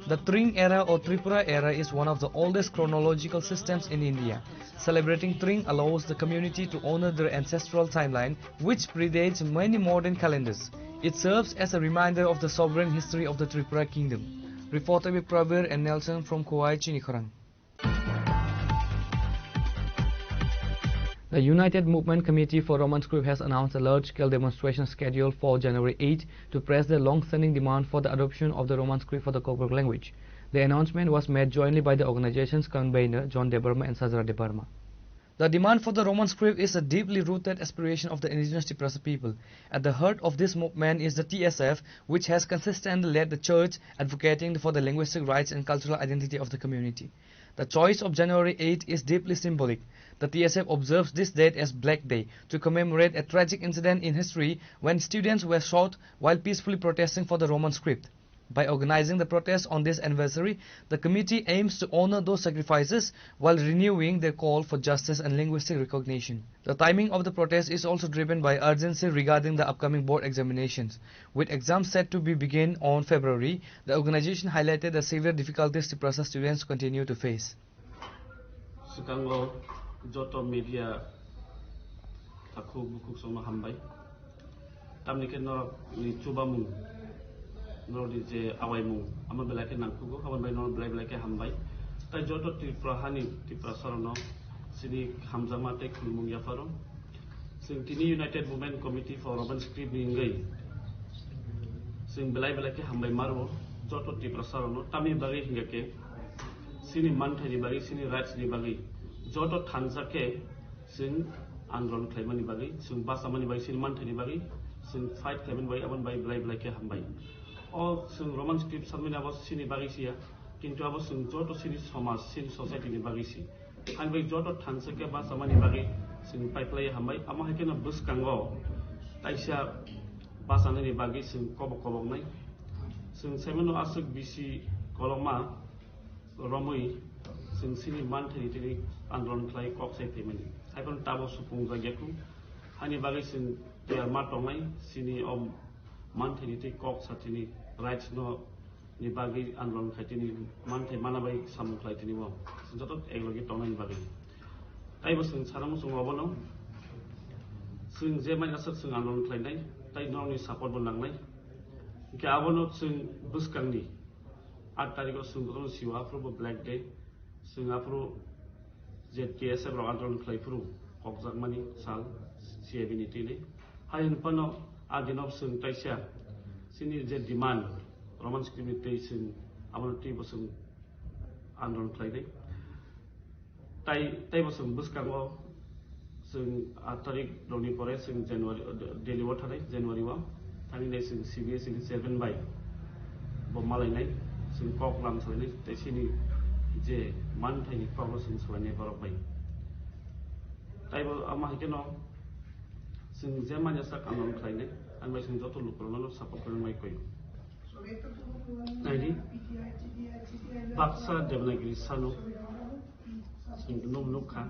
The Tring era or Tripura era is one of the oldest chronological systems in India. Celebrating Tring allows the community to honor their ancestral timeline, which predates many modern calendars. It serves as a reminder of the sovereign history of the Tripura kingdom. Reporter by Prabir and Nelson from Kauai, Chinikhorang. The United Movement Committee for Roman Script has announced a large-scale demonstration scheduled for January 8 to press their long-standing demand for the adoption of the Roman script for the Koborok language. The announcement was made jointly by the organization's convener John Debarma and Sazra Debarma. The demand for the Roman script is a deeply rooted aspiration of the indigenous Tiprasa people. At the heart of this movement is the TSF, which has consistently led the church advocating for the linguistic rights and cultural identity of the community. The choice of January 8 is deeply symbolic. The TSF observes this date as Black Day to commemorate a tragic incident in history when students were shot while peacefully protesting for the Roman script. By organizing the protest on this anniversary, the committee aims to honor those sacrifices while renewing their call for justice and linguistic recognition. The timing of the protest is also driven by urgency regarding the upcoming board examinations. With exams set to begin on February, the organization highlighted the severe difficulties Tiprasa students continue to face. Joto media takhu bukuk sono hambai tamnike no ni chuba mung no di je awai mung ama belake nangkugo kawan bai no belake hambai tai joto tiprahani tiprasarono sini hamzama te khulmung ya faro sing tini United Movement Committee for Roman Script ningai sing belake hambai marwo joto tiprasarono tami bagi hingake sini manthani bagi sini rights ni bagi joto thansake sin andron claimani bagi sin basamani bagi sin manthani bagi sin fight claimani bagi aban bai blai ke hambai o sin Roman script samina bos sini bagi sia kintu abos sin joto sini samaj sin society ni bagi si han bai joto thansake basamani bagi sin pipeline hambai ama hakena bus kango taisa basanani bagi sin kobok nai sin semeno asuk bisi koloma romoi sin sini manthani tini andron klai kok sai temani haipon tabo supung jageku hani bagi sin ter matomai sini om manthani ti kok satini rights no ni bagi anlon khaitini manthai manabai samung khaitini mo joto eglogi tonai bagi tai bo sung saram sung obono sung je manya sak sung anlon khainai tai nongni support bo nangnai ke abono sung buskangni 8 tarikh sung gono siwa pro black day sung apro ZKSF ro anlon khaifru kokjak mani sal CABNT ni hayin pano adinop sung taisya sini je demand Roman script sing amon ti bosung andon khlaidai tai bosung buskango sing atarik doni pore sing January daily what thai January wa thani nei sing CBS sing 7 by bomalai nai sing kok lam soi nai te sini je man thai ni kok sing soi nei parok bai tai bo ama hikeno sing zemanya sak andon khlaidai an bai sing joto lukrono support koren mai koi Naidi, Baksa Devanagiri Sano, Num Nuka,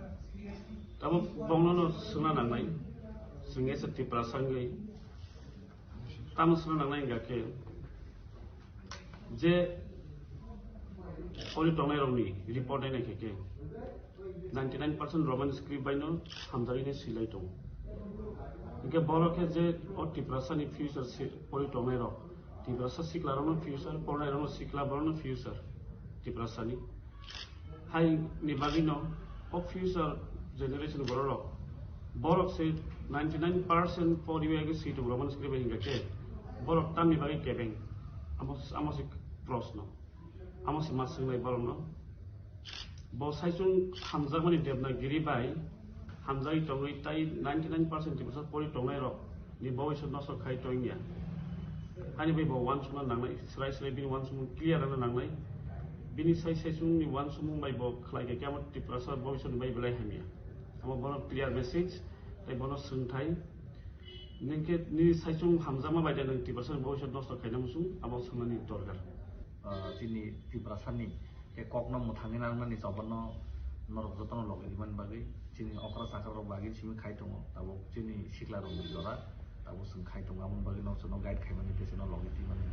Tamu Bongono Sunanai, Singesa Tiprasangai, Tamu Sunanai Gake, J. Politonero, reporting a cake. 99% Roman script by no, Hamdarine Silaito. You get Boroke or Tiprasani future Politomero. Tibrasa sikla rono future, porna rono sikla rono future. Tibrasa ni. Hai ni bagino of future generation borok. Borok say 99% for you agi seat Roman script hinga ke. Borok tam ni bagi kebeng. Amos prosno. Amos masing nai borok no. Bo saisung hamza mani debna giri bai. Hamza I tongai tai 99% tibrasa pori tongai ro. Ni boy should not so kai toingya. Hani bai bo wan suma nangnai slai bin wan suma clear ana nangnai bini sai sung ni wan suma bai bo khlai ke kyamat ti prasad bo sung bai belai hamia amo bono clear message tai bono sungthai ningke ni sai sung hamjama bai dan ti prasad bo sung nosto khainam sung amo sungani dorgar tini ti prasad ni ke kokno muthangin nangmani jobono norok jotono logi diman bagai tini okra sakar rok bagi simi khai tongo tabo tini sikla rok jora tabo sung khai tongo amon bagi nok sono guide khai mani te sono logi ti mani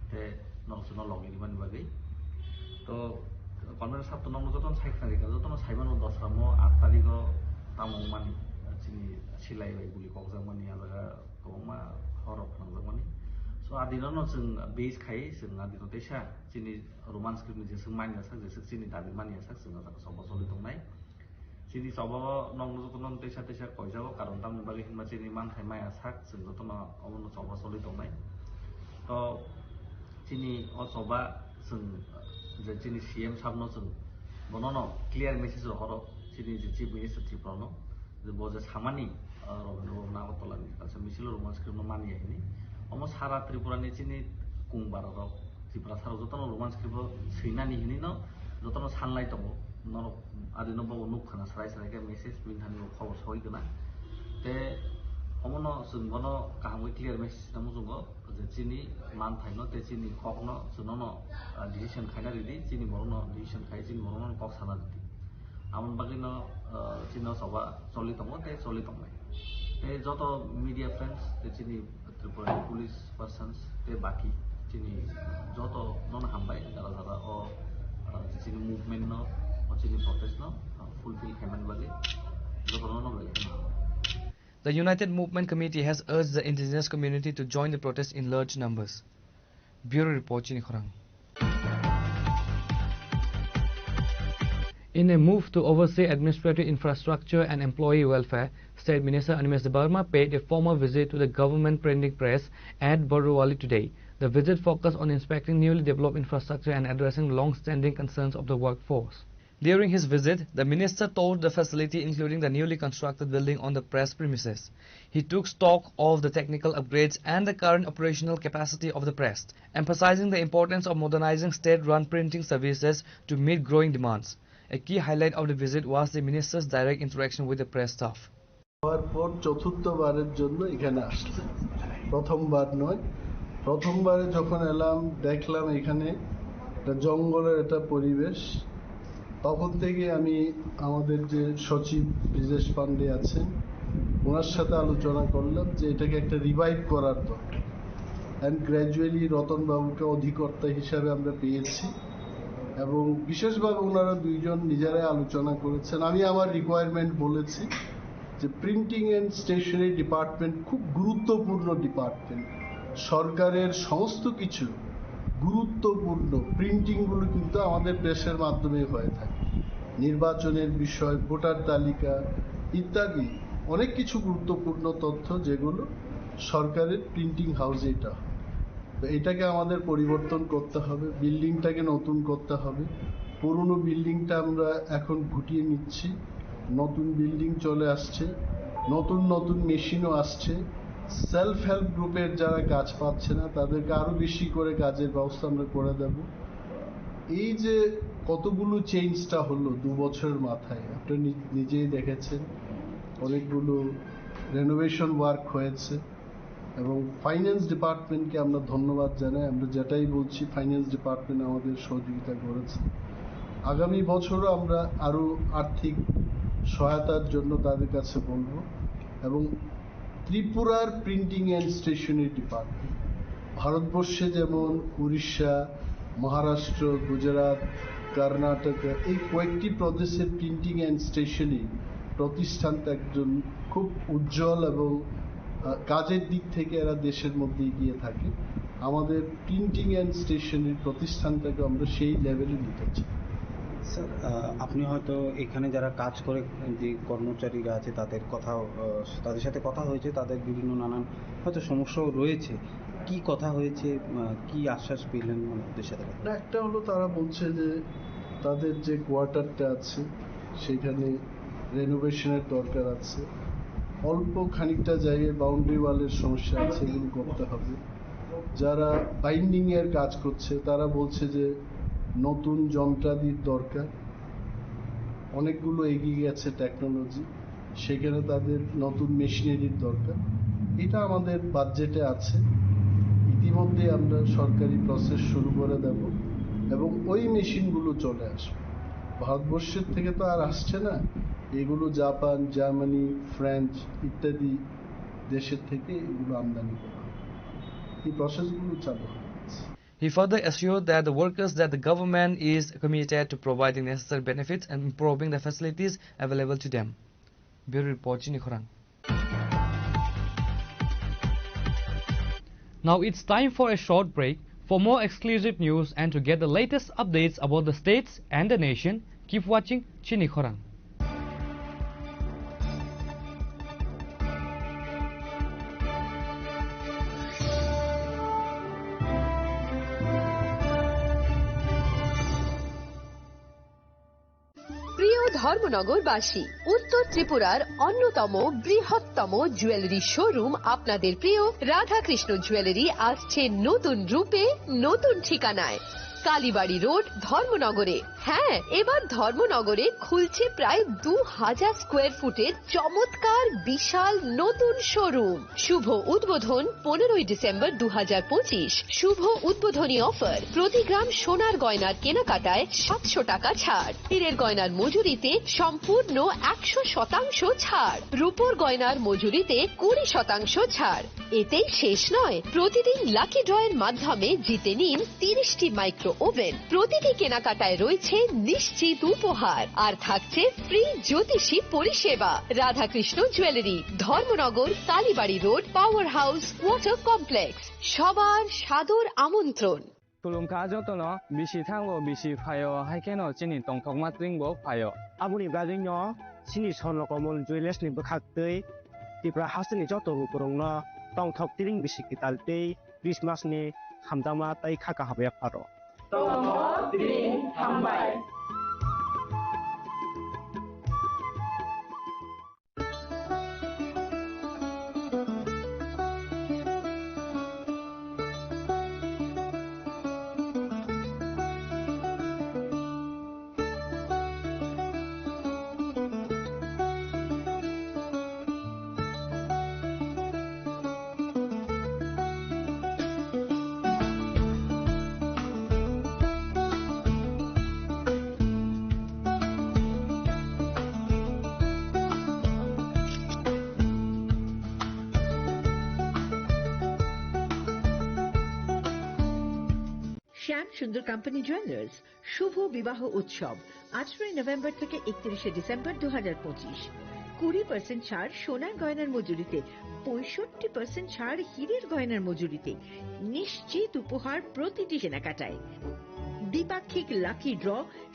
te nok sono logi diman bagai to konmen sab to nok joton sai khari ka joton saiban no 10 ramo 8 tarikh tamong mani tini silai bai guli kokjak mani alaga koma horok nangjak mani so adino no sung base khai sung adino tesa tini roman script ni sung mani sak je tini dabi mani sak sung sak sobo soli tongnai Sini sobo nong jotono tesa koijago karon tam bagi himma chini man thai maya sak sung jotono omono sobo soli tongnai to chini o soba sung je chini CM sabno sung bonono clear message ro horo chini je chief minister Triprono je boje samani Robindra Nagartala ni kaisa misilo roman script no mani ini omo sara Tripura ni chini kungbar ro Tripura sara jotono roman script seinani hini no jotono sanlai tongo no adino bo nuk khana sarai ke message bin thani khobor soi gana te omono sung bono kaham clear message namu jungo je chini man thaino te chini kokno sunono decision khaina ridi chini borono decision khai chini borono kok sana ridi amon bagino chino soba choli tongo te choli tongai te joto media friends te chini Tripura police persons te baki chini joto non hambai dara o chini movement no chini protest no fulfill khaman bagi joto no bagi The United Movement Committee has urged the indigenous community to join the protest in large numbers. Bureau Report Chini Khorang. In a move to oversee administrative infrastructure and employee welfare, State Minister Animesh Debarma paid a formal visit to the government printing press at Borowali today. The visit focused on inspecting newly developed infrastructure and addressing long-standing concerns of the workforce. During his visit, the minister toured the facility including the newly constructed building on the press premises. He took stock of the technical upgrades and the current operational capacity of the press, emphasizing the importance of modernizing state-run printing services to meet growing demands. A key highlight of the visit was the minister's direct interaction with the press staff. পর চতুর্থবারের জন্য এখানে আসলাম প্রথমবার নয় প্রথমবারে যখন এলাম দেখলাম এখানে একটা জঙ্গলের একটা পরিবেশ তখন থেকে আমি আমাদের যে সচিব ব্রিজেশ পান্ডে আছেন ওনার সাথে আলোচনা করলাম যে এটাকে একটা রিভাইভ করার দরকার অ্যান্ড গ্র্যাজুয়ালি রতনবাবুকে অধিকর্তা হিসাবে আমরা পেয়েছি এবং বিশেষভাবে ওনারা দুইজন নিজেরাই আলোচনা করেছেন। আমি আমার রিকোয়ারমেন্ট বলেছি যে প্রিন্টিং অ্যান্ড স্টেশনারি ডিপার্টমেন্ট খুব গুরুত্বপূর্ণ ডিপার্টমেন্ট। সরকারের সমস্ত কিছু গুরুত্বপূর্ণ প্রিন্টিংগুলো কিন্তু আমাদের প্রেসের মাধ্যমে হয়ে থাকে। নির্বাচনের বিষয়, ভোটার তালিকা ইত্যাদি অনেক কিছু গুরুত্বপূর্ণ তথ্য যেগুলো সরকারের প্রিন্টিং হাউসে এটা হয়। তো এটাকে আমাদের পরিবর্তন করতে হবে, বিল্ডিংটাকে নতুন করতে হবে। পুরনো বিল্ডিংটা আমরা এখন গুটিয়ে নিচ্ছি, নতুন বিল্ডিং চলে আসছে, নতুন নতুন মেশিনও আসছে। সেলফ হেল্প গ্রুপের যারা কাজ পাচ্ছে না তাদেরকে আরো বেশি করে কাজের ব্যবস্থা আমরা করে দেব। এই যে কতগুলো চেঞ্জটা হলো 2 বছরের মাথায়, আপনি নিজেই দেখেছেন অনেকগুলো রেনোভেশন ওয়ার্ক হয়েছে এবং ফাইন্যান্স ডিপার্টমেন্টকে আমরা ধন্যবাদ জানাই। আমরা যেটাই বলছি ফাইন্যান্স ডিপার্টমেন্ট আমাদের সহযোগিতা করেছে। আগামী বছরও আমরা আরো আর্থিক সহায়তার জন্য তাদের কাছে বলবো। এবং ত্রিপুরার প্রিন্টিং অ্যান্ড স্টেশনারি ডিপার্টমেন্ট ভারতবর্ষে যেমন উড়িষ্যা, মহারাষ্ট্র, গুজরাট, কর্ণাটক এই কয়েকটি প্রদেশের প্রিন্টিং অ্যান্ড স্টেশনারি প্রতিষ্ঠানটা একজন খুব উজ্জ্বল এবং কাজের দিক থেকে এরা দেশের মধ্যে এগিয়ে থাকে। আমাদের প্রিন্টিং অ্যান্ড স্টেশনারি প্রতিষ্ঠানটাকে আমরা সেই লেভেলে নিতে চাই। স্যার, আপনি হয়তো এখানে যারা কাজ করে যে কর্মচারীরা আছে তাদের সাথে কথা হয়েছে, তাদের বিভিন্ন নানান হয়তো সমস্যাও রয়েছে। কি কথা হয়েছে, কি আশ্বাস পেলেন ওদের সাথে? একটা হলো তারা বলছে যে তাদের যে কোয়ার্টারটা আছে সেখানে রেনোভেশনের দরকার আছে, অল্প খানিকটা জায়গায় বাউন্ডারি ওয়ালের সমস্যা আছে, এগুলো করতে হবে। যারা বাইন্ডিং এর কাজ করছে তারা বলছে যে নতুন যন্ত্রাদির দরকার, অনেকগুলো এগিয়ে গেছে টেকনোলজি, সেখানে তাদের নতুন মেশিনারির দরকার। এটা আমাদের বাজেটে আছে, ইতিমধ্যে আমরা সরকারি প্রসেস শুরু করে দেব এবং ওই মেশিনগুলো চলে আসবে। ভারতবর্ষের থেকে তো আর আসছে না, এগুলো জাপান, জার্মানি, ফ্রান্স ইত্যাদি দেশের থেকে এগুলো আমদানি করা হবে। এই প্রসেসগুলো চালু হবে। He further assured that the workers that the government is committed to providing necessary benefits and improving the facilities available to them. Bureau Report, Chini Khorang. Now it's time for a short break. For more exclusive news and to get the latest updates about the states and the nation, keep watching Chini Khorang. ধর্মনগরবাসী, উত্তর ত্রিপুরার অন্যতম বৃহত্তম jewellery showroom আপনাদের প্রিয় Radhakrishna jewellery আসছে নতুন রূপে, নতুন ঠিকানায়। কালীবাড়ি রোড, ধর্মনগরে। হ্যাঁ, এবার ধর্মনগরে খুলছে প্রায় 2000 স্কোয়ার ফুটের চমৎকার বিশাল নতুন শোরুম। শুভ উদ্বোধন 15 ডিসেম্বর 2025। শুভ উদ্বোধনী অফার, প্রতি গ্রাম সোনার গয়নার কেনাকাটায় 700 টাকা ছাড়, হীরের গয়নার মজুরিতে সম্পূর্ণ 100% ছাড়, রূপোর গয়নার মজুরিতে 20% ছাড়। এতেই শেষ নয়, প্রতিদিন লাকি ড্রয়ের মাধ্যমে জিতে নিন 30টি মাইক্রো ওভেন। প্রতিটি কেনাকাটায় রয়েছে নিশ্চিত উপহার আর থাকছে ফ্রি জ্যোতিষী পরিষেবা। Radhakrishna jewellery, Dharmanagar, Kalibari road, power house, water complex. সবার সাদর আমন্ত্রণ। তুলুমকা যতন বিশি থাঙ্গো বিশি ফায় হাইকেনো চিনি টংথক মাত্রিংবো ফায় আবুনি গাজিন চিনি সনকমল জুয়েলার্সনি বখাকতৈ ত্রিপুরা হাসনি যত রুপরং টংথক তিরিং বিশি কিতালতৈ ক্রিসমাসনি হামদামা তাই খাকা হাবে ফারো শ্যাম সুন্দর কোম্পানি জুয়েলার্স শুভ বিবাহ উৎসব 18 নভেম্বর থেকে 31 ডিসেম্বর 2025। 20% ছাড় সোনার গয়নার মজুরিতে, 65% ছাড় হীরের গয়নার মজুরিতে, নিশ্চিত উপহার প্রতিটি কেনাকাটায়। দ্বিপাক্ষিক লাকি ড্র,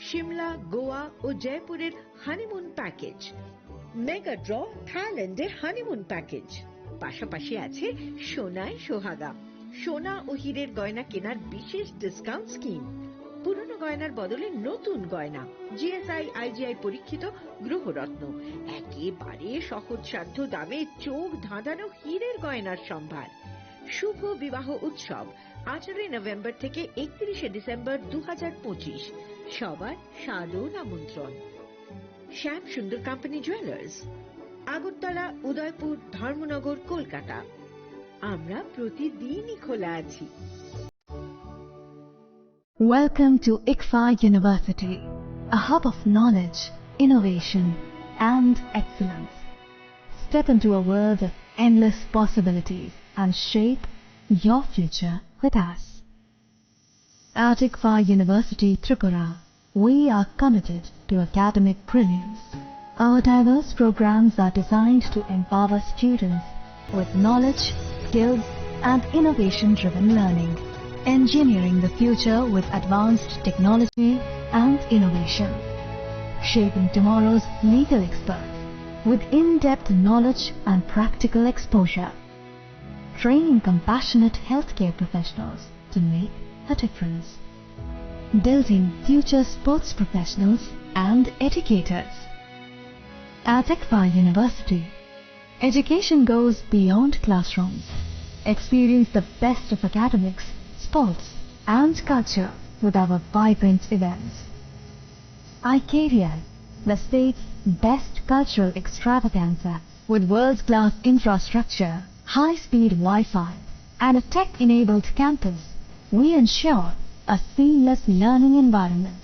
শিমলা, গোয়া ও জয়পুরের হানিমুন প্যাকেজ। মেগা ড্র, থাইল্যান্ডে হানিমুন প্যাকেজ। পাশাপাশি আছে সোনায় সোহাগা, সোনা ও হীরের গয়না কেনার বিশেষ ডিসকাউন্ট স্কিম। পুরনো গয়নার বদলে নতুন গয়না, জিএসআই আইজিআই পরীক্ষিত গ্রহরত্ন, একেবারে সহজসাধ্য দামে চোখ ধাঁধানো হীরের গয়নার সম্ভার। শুভ বিবাহ উৎসব 18 নভেম্বর থেকে 31 ডিসেম্বর 2025। সবার সাদর আমন্ত্রণ। শ্যাম সুন্দর কোম্পানি জুয়েলার্স, আগরতলা, উদয়পুর, ধর্মনগর, কলকাতা। আমরা প্রতিদিনই খোলা আছি। Welcome to ICFA University, a hub of knowledge, innovation, and excellence. Step into a world of endless possibilities and shape your future with us. At ICFA University, Tripura, we are committed to academic brilliance. Our diverse programs are designed to empower students with knowledge, skills, and innovation-driven learning, engineering the future with advanced technology and innovation, shaping tomorrow's legal experts with in-depth knowledge and practical exposure, training compassionate healthcare professionals to make a difference, building future sports professionals and educators. At ICFA University, education goes beyond classrooms. Experience the best of academics, sports, and culture with our vibrant events. IKVI, the state's best cultural extravaganza, with world-class infrastructure, high-speed Wi-Fi, and a tech-enabled campus, we ensure a seamless learning environment.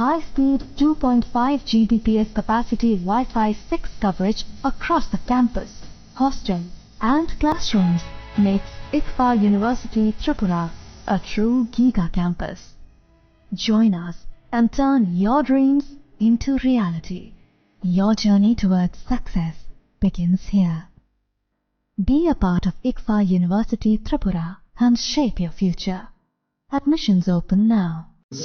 High-speed 2.5 Gbps capacity Wi-Fi 6 coverage across the campus, hostel, and classrooms makes ICFA University Tripura a true Giga campus. Join us and turn your dreams into reality. Your journey towards success begins here. Be a part of ICFA University Tripura and shape your future. Admissions open now.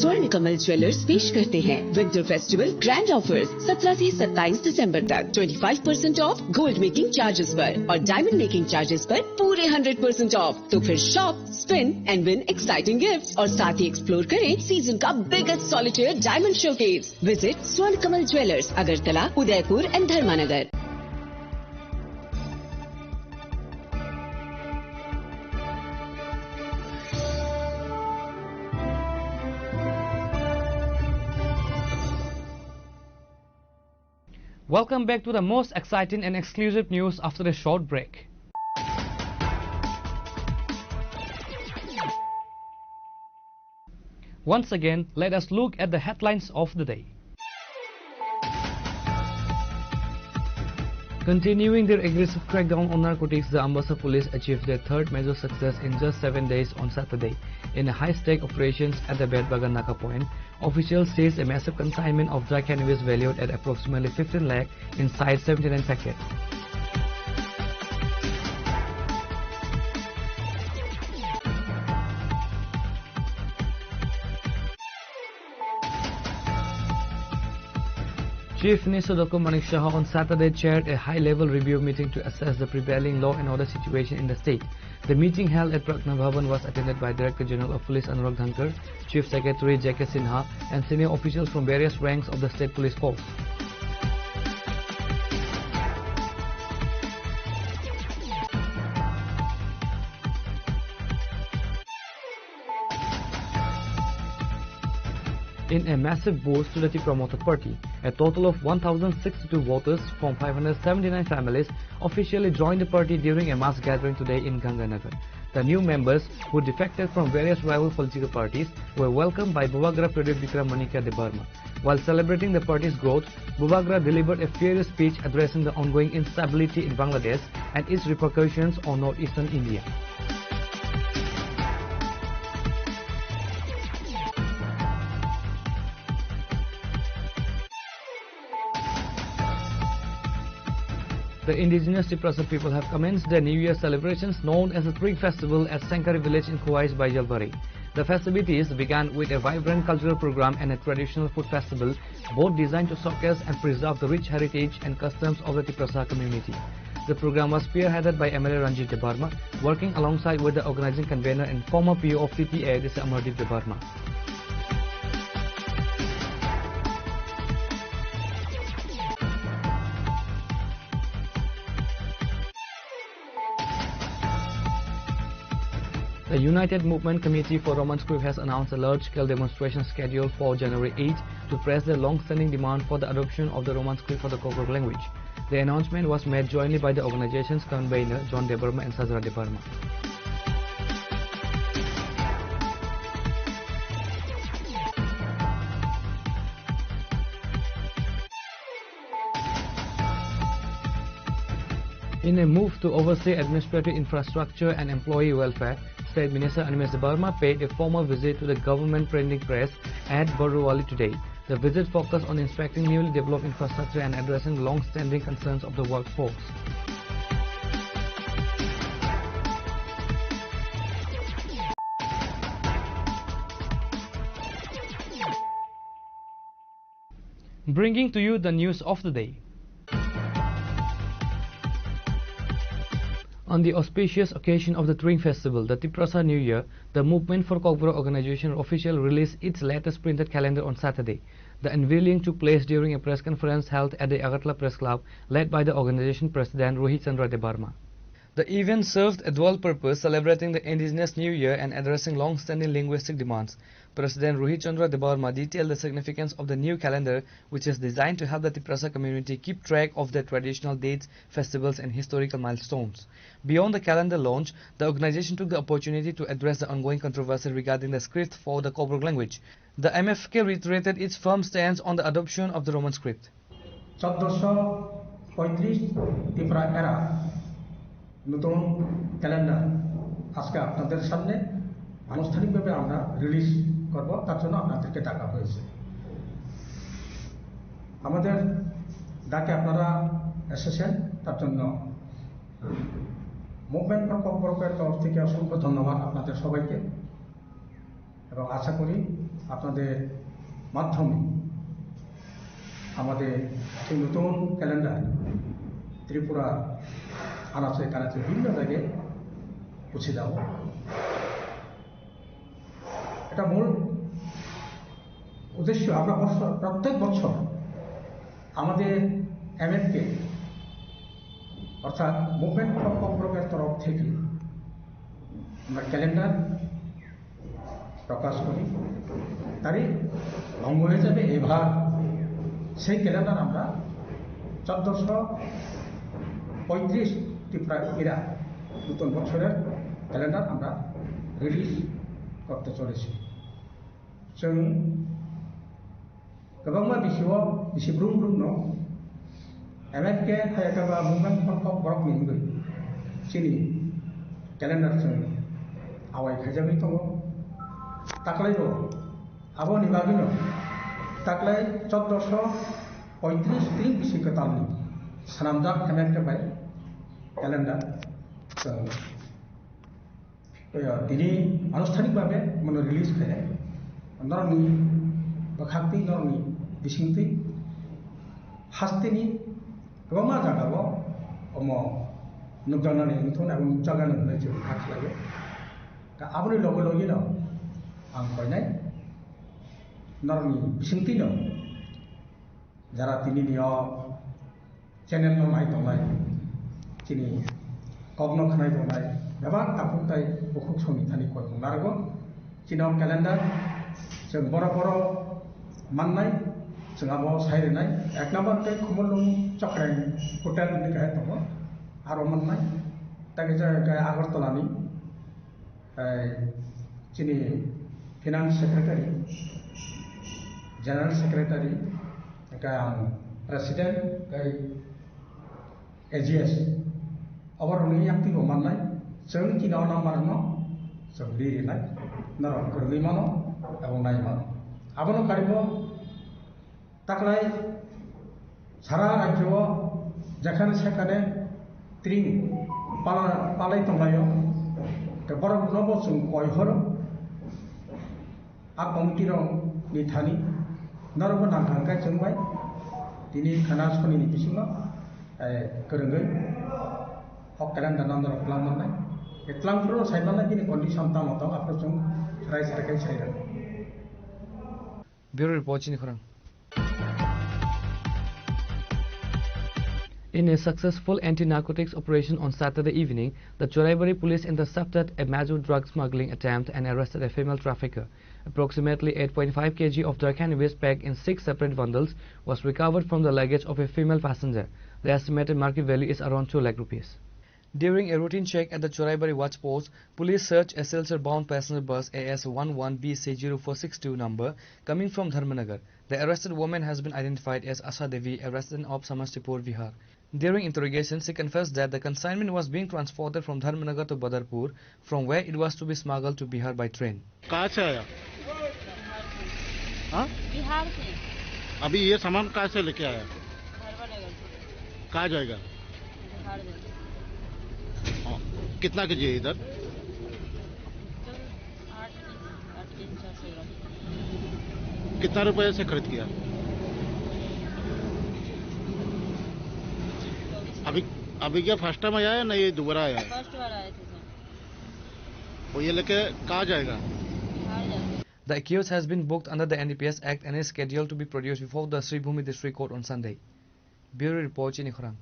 स्वर्ण Kamal jewellers पेश करते हैं winter festival grand offers 17 से 27 दिसंबर तक। 25% of gold making charges पर और diamond making charges पर पूरे 100% ऑफ। तो फिर shop, spin and win exciting gifts और साथ ही एक्सप्लोर करें सीजन का biggest solitaire diamond showcase. Visit Swarna Kamal jewellers, Agartala, Udaipur and Dharmanagar. Welcome back to the most exciting and exclusive news after a short break. Once again, let us look at the headlines of the day. Continuing their aggressive crackdown on narcotics, the Ambassa police achieved their third major success in just 7 days on Saturday. In a high-stake operations at the Bedbagan Naka point, officials seized a massive consignment of dry cannabis valued at approximately 15 lakh inside 79 packets. Chief Minister Dr. Manik Shah on Saturday chaired a high-level review meeting to assess the prevailing law and order situation in the state. The meeting held at Pratna Bhavan was attended by Director General of Police Anurag Dhankar, Chief Secretary J.K. Sinha, and senior officials from various ranks of the state police force. In a massive boost to the Tea Promoter Party, a total of 1,062 voters from 579 families officially joined the party during a mass gathering today in Ganganagar. The new members, who defected from various rival political parties, were welcomed by Buvagra Pradeep Vikram Manika de Burma. While celebrating the party's growth, Buvagra delivered a furious speech addressing the ongoing instability in Bangladesh and its repercussions on northeastern India. The indigenous Tiprasa people have commenced their New Year celebrations known as the Spring Festival at Sankari village in Khuais by Jalbari. The festivities began with a vibrant cultural program and a traditional food festival, both designed to showcase and preserve the rich heritage and customs of the Tiprasa community. The program was spearheaded by MLA Ranjit Debarma, working alongside with the organizing convener and former PO of TPA, Dr. Amardeep Debarma. The United Movement Committee for Roman Script has announced a large-scale demonstration scheduled for January 8 to press their long-standing demand for the adoption of the Roman script for the Kobrok language. The announcement was made jointly by the organization's convener John Debarma and Sazra Debarma. In a move to oversee administrative infrastructure and employee welfare, State Minister Animesh Debarma paid a formal visit to the government printing press at Borowali today. The visit focused on inspecting newly developed infrastructure and addressing long-standing concerns of the workforce. Bringing to you the news of the day. On the auspicious occasion of the Spring Festival, the Tiprasa New Year, the Movement for Kokborok organization officially released its latest printed calendar on Saturday. The unveiling took place during a press conference held at the Agartala Press Club, led by the organization president Rohit Chandra Debarma. The event served a dual purpose, celebrating the indigenous New Year and addressing long-standing linguistic demands. President Rohit Chandra Debarma detailed the significance of the new calendar, which is designed to help the Tiprasa community keep track of their traditional dates, festivals and historical milestones. Beyond the calendar launch, the organization took the opportunity to address the ongoing controversy regarding the script for the Kobrok language. The MFK reiterated its firm stance on the adoption of the Roman script. 1435 Tripura এরা নতুন calendar আজকে আপনাদের সামনে আনুষ্ঠানিকভাবে আমরা release করব, তার জন্য আপনাদেরকে ডাকা হয়েছে। আমাদের ডাকে আপনারা এসেছেন, তার জন্য মুভমেন্ট ফর kokborok-এর তরফ থেকে অসংখ্য ধন্যবাদ আপনাদের সবাইকে, এবং আশা করি আপনাদের মাধ্যমে আমাদের এই নতুন ক্যালেন্ডার ত্রিপুরা আনাচে কানাচে বিভিন্ন জায়গায় পৌঁছে যাব। এটা মূল উদ্দেশ্য, আমরা প্রত্যেক বছর আমাদের MFK অর্থাৎ মুভমেন্ট ফর kokborok-এর তরফ থেকে আমরা ক্যালেন্ডার প্রকাশ করি। তারই অঙ্গ হিসাবে এবার সেই ক্যালেন্ডার আমরা 1435 ত্রিপুরা এরা নতুন বছরের ক্যালেন্ডার আমরা রিলিজ করতে চলেছি। जों गोबां बिथिङाव बिसिब्रुं ब्रुंनो MFK हायाकाबा मुभमेन्ट फर kokborok नि मुङै जोंनि क्यालेन्डार जों आवगायखाजाबाय दङ। दाख्लैबो आब'नि बागैनो दाख्लै 1435 बिसिखौ दाननि सानामजाक MFK बाय क्यालेन्डार जों दिनै आनुষ্ঠাनिकभाৱে মানে রিলিজ করে নরনি বখাক্তি নরনি বিসিংতি হাস্তিনি गोबां जायगायाव नुजानानै नोंथांमोन आं जागानो होननाय जों खालायो। दा आबोनि लगे लगेनो आं फरायनाय नरनि बिसुंथिनो যারা दिनैनियाव चेनेल नायदोंनाय दिनै कग्न खोनायदोंनाय गोबां आखुथाय बहु समनि थानि कय बुंनारगौ दिनाव क्यालेन्डार जों बर' माननाय जों आबो सायरेनाय एक नम्बर के खुमलुं चक्रें हटेल नि गाहे दङ आरो माननाय ताके जायगा आगरतलानि दिनै finance secretary general secretary president AGS अबरनि एक्टिव माननाय जों दिनाव नाम्बारनो जों लिरनाय नरम गोरलै मानो এবং নাই मानो आबनो कारिबो ताकलाय सारा राज्य जेखाने सेखाने tring palai tonglayo te borok nobo sung koi horo a committee rong ni thani narobo nangthangkai chungbai tini khana soni ni bisingo kerengoi hok kalan danan dorok lang manai etlang pro saibana kini condition tamotong apro chung rai sarkai saira Bureau report chini khorang. In a successful anti-narcotics operation on Saturday evening, the Choraibari police intercepted a major drug smuggling attempt and arrested a female trafficker. Approximately 8.5 kg of drug cannabis packed in 6 separate bundles was recovered from the luggage of a female passenger. The estimated market value is around 2 lakh rupees. During a routine check at the Choraibari watch post, police searched a Silchar-bound passenger bus AS11BC0462 number coming from Dharmanagar. The arrested woman has been identified as Asha Devi, a resident of Samastipur, Bihar. During interrogation, she confessed that the consignment was being transported from Dharmanagar to Badarpur, from where it was to be smuggled to Bihar by train. कहाँ से आया? हाँ? बिहार से। अभी ये सामान कहाँ से लेके आया? कहाँ जाएगा? बिहार जाएगा। कितना केजी है इधर? 8 कितना रुपए से खरीद किया? अभी क्या फर्स्ट टाइम आया है ना ये दोबारा आया है? फर्स्ट बार आए थे सर। वो ये लेके कहाँ जाएगा? The accused has been booked under the NDPS Act and is scheduled to be produced before the Sribhumi District Court on Sunday. Bureau report Chini Khorang.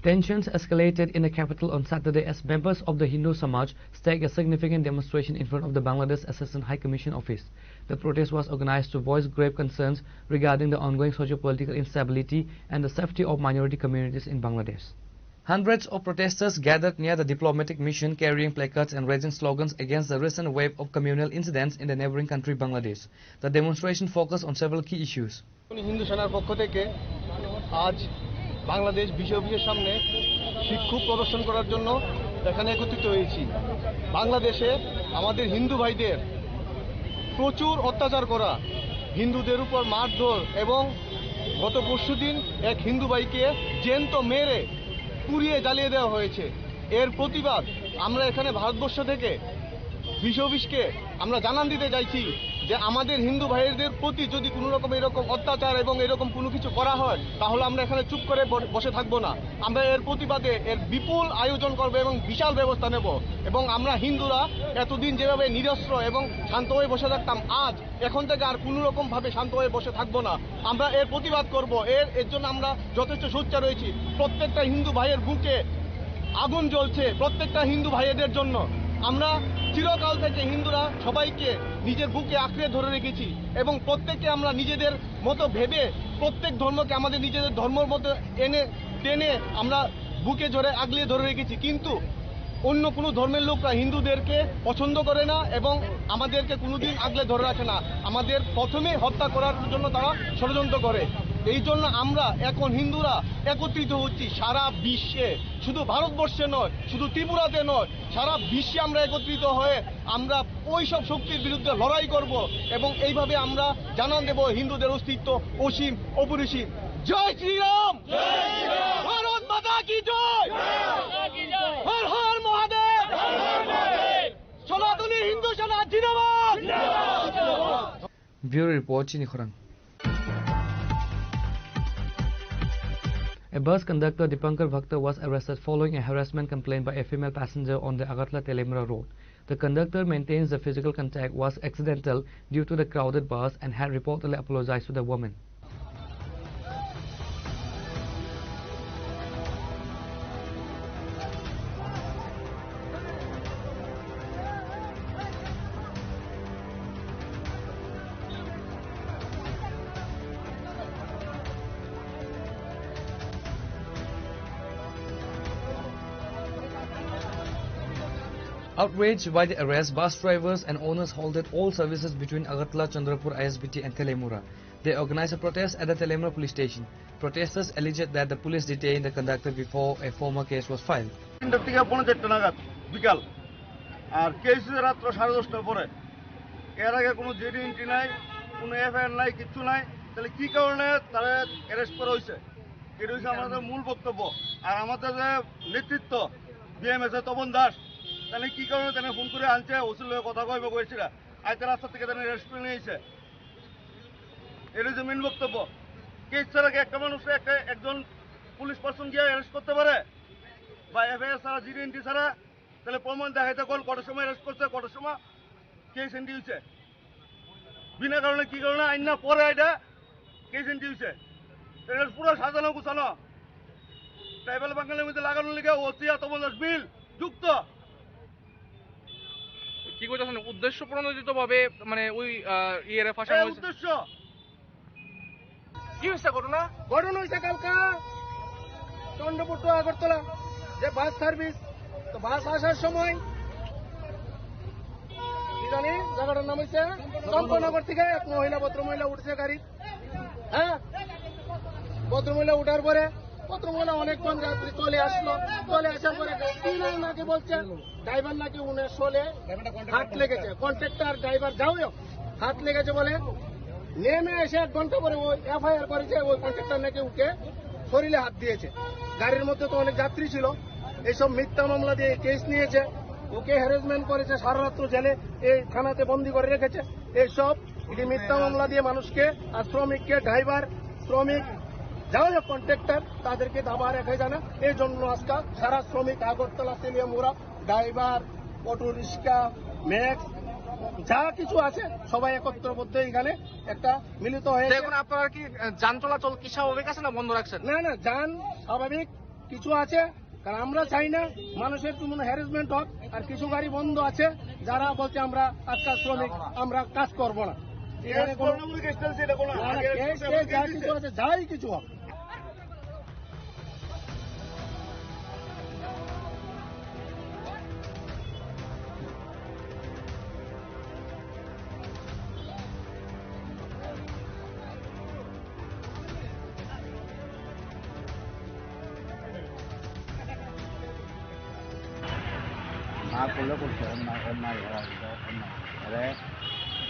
Tensions escalated in the capital on Saturday as members of the Hindu Samaj staged a significant demonstration in front of the Bangladesh Assistant High Commission office. The protest was organized to voice grave concerns regarding the ongoing socio-political instability and the safety of minority communities in Bangladesh. Hundreds of protesters gathered near the diplomatic mission carrying placards and raising slogans against the recent wave of communal incidents in the neighboring country Bangladesh. The demonstration focused on several key issues. Hindu সেনার পক্ষ থেকে আজ বাংলাদেশ বিষয় অফিসের সামনে বিক্ষোভ প্রদর্শন করার জন্য এখানে একত্রিত হয়েছি। বাংলাদেশে আমাদের হিন্দু ভাইদের প্রচুর অত্যাচার করা, হিন্দুদের উপর মারধর এবং গত পরশুদিন এক হিন্দু ভাইকে জ্যান্ত মেরে পুড়িয়ে জ্বালিয়ে দেওয়া হয়েছে। এর প্রতিবাদ আমরা এখানে ভারতবর্ষ থেকে বিষয় অফিসকে আমরা জানান দিতে চাইছি যে আমাদের হিন্দু ভাইদের প্রতি যদি কোনো রকম এরকম অত্যাচার এবং এরকম কোনো কিছু করা হয় তাহলে আমরা এখানে চুপ করে বসে থাকবো না। আমরা এর প্রতিবাদে এর বিপুল আয়োজন করব এবং বিশাল ব্যবস্থা নেব এবং আমরা হিন্দুরা এতদিন যেভাবে নিরস্ত্র এবং শান্ত হয়ে বসে থাকতাম আজ এখন থেকে আর কোনো রকম ভাবে শান্ত হয়ে বসে থাকবো না। আমরা এর প্রতিবাদ করব। এর জন্য আমরা যথেষ্ট সোচ্চার রয়েছি। প্রত্যেকটা হিন্দু ভাইয়ের বুকে আগুন জ্বলছে প্রত্যেকটা হিন্দু ভাইদের জন্য। আমরা চিরকাল থেকে হিন্দুরা সবাইকে নিজের বুকে আঁকড়ে ধরে রেখেছি এবং প্রত্যেককে আমরা নিজেদের মতো ভেবে প্রত্যেক ধর্মকে আমাদের নিজেদের ধর্মের মতো টেনে আমরা বুকে জোরে আগলিয়ে ধরে রেখেছি। কিন্তু অন্য কোনো ধর্মের লোকরা হিন্দুদেরকে পছন্দ করে না এবং আমাদেরকে কোনোদিন আগলে ধরে রাখে না। আমাদের প্রথমে হত্যা করার জন্য তারা ষড়যন্ত্র করে। এই জন্য আমরা এখন হিন্দুরা একত্রিত হচ্ছি সারা বিশ্বে, শুধু ভারতবর্ষে নয়, শুধু ত্রিপুরাতে নয়, সারা বিশ্বে আমরা একত্রিত হয়ে আমরা ওই সব শক্তির বিরুদ্ধে লড়াই করব এবং এইভাবে আমরা জানান দেব হিন্দুদের অস্তিত্ব অসীম অপরিসীম। জয় শ্রীরাম, ভারত মাতা কি জয়, হর হর মহাদেব, সনাতনী হিন্দু সেনা জিন্দাবাদ। Bureau report Chini Khorang. A bus conductor Dipankar Bhakta was arrested following a harassment complaint by a female passenger on the Agartala-Telemra road. The conductor maintains the physical contact was accidental due to the crowded bus and had reportedly apologized to the woman. Outraged by the arrest, bus drivers and owners halted all services between Agartala, Chandrapur, ISBT and Telemura. They organized a protest at the Telemura police station. Protesters alleged that the police detained the conductor before a formal case was filed. বিকাল আর case রাত্র 10:30 পরে এর আগে কোনো GD entry নাই, কোনো FIR নাই, কিছু নাই। তাহলে কি কারণে তারা অ্যারেস্ট করা হয়েছে এটা হচ্ছে আমাদের মূল বক্তব্য। আর আমাদের যে নেতৃত্ব বিএমএস তপন দাস, তাহলে কি কারণে তাহলে ফোন করে আনছে, ওসির লোক কথা কইব কইছিল, আইতে রাস্তা থেকে তাহলে রেস্টুরেন্ট নিয়েছে, এটা হচ্ছে মেন বক্তব্য। কেস ছাড়া কি একটা মানুষ একজন পুলিশ পার্সন গিয়ে অ্যারেস্ট করতে পারে? বা এফআইআর ছাড়া জিডি এন্ট্রি ছাড়া তাহলে প্রমাণ দেখাইতে কোন কটার সময় অ্যারেস্ট করছে, কটার সময় কেস এন্ট্রি হয়েছে, বিনা কারণে কি কারণে আইন না পরে এটা কেস এন্ট্রি হয়েছে, এটা পুরো সাজানো গুছানো ট্রাইবাল বাঙালির মধ্যে লাগানোর লিগে ওসিয়া তবদাস বিল যুক্ত। কি করতেছেন উদ্দেশ্য প্রণোদিত ভাবে, মানে ওই ইয়ের ফাঁসা উদ্দেশ্য কি হয়েছে ঘটনা? ঘটনা হয়েছে কালকা চন্দ্রপুর টু আগরতলা যে বাস সার্ভিস, তো বাস আসার সময় কি জানি জায়গাটার নাম হয়েছে চম্পনগর থেকে এক ভদ্রমহিলা উঠছে গাড়ি। হ্যাঁ, ভদ্রমহিলা উঠার পরে ভদ্রমহিলা অনেকক্ষণ যাত্রী চলে আসলো, চলে আসার পরে নাকি বলছে ড্রাইভার নাকি উনি শোলে হাত লেগেছে, কন্ট্রাক্টর ড্রাইভার যাও হাত লেগেছে বলে নেমে এসে 1 ঘন্টা পরে ওই এফআইআর করেছে, ওই কন্ট্রাক্টর নাকি উঠে শরীরে হাত দিয়েছে। গাড়ির মধ্যে তো অনেক যাত্রী ছিল, এইসব মিথ্যা মামলা দিয়ে কেস নিয়েছে, ওকে হ্যারাসমেন্ট করেছে, সারা রাত্র জেলে এই থানাতে বন্দি করে রেখেছে। এইসব এটি মিথ্যা মামলা দিয়ে মানুষকে আর শ্রমিককে, ড্রাইভার শ্রমিক যাও কন্ট্রাক্টর তাদেরকে দাবা রেখে যায় না। এই জন্য আজকাল সারা শ্রমিক Agartala, Teliamura, driver, auto rickshaw, max যা কিছু আছে সবাই একত্রবদ্ধ এখানে একটা মিলিত হয়েছে। এখন আপনারা কি যান চলাচল কি স্বাভাবিক আছে না বন্ধ রাখছেন? না না, যান স্বাভাবিক কিছু আছে, কারণ আমরা চাই না মানুষের কোনো হ্যারাসমেন্ট হোক। আর কিছু গাড়ি বন্ধ আছে যারা বলছে আমরা আজকাল শ্রমিক, আমরা কাজ করব না। এখানে কোনো যা কিছু আছে যাই কিছু হোক। না করলে করছে অন্যায়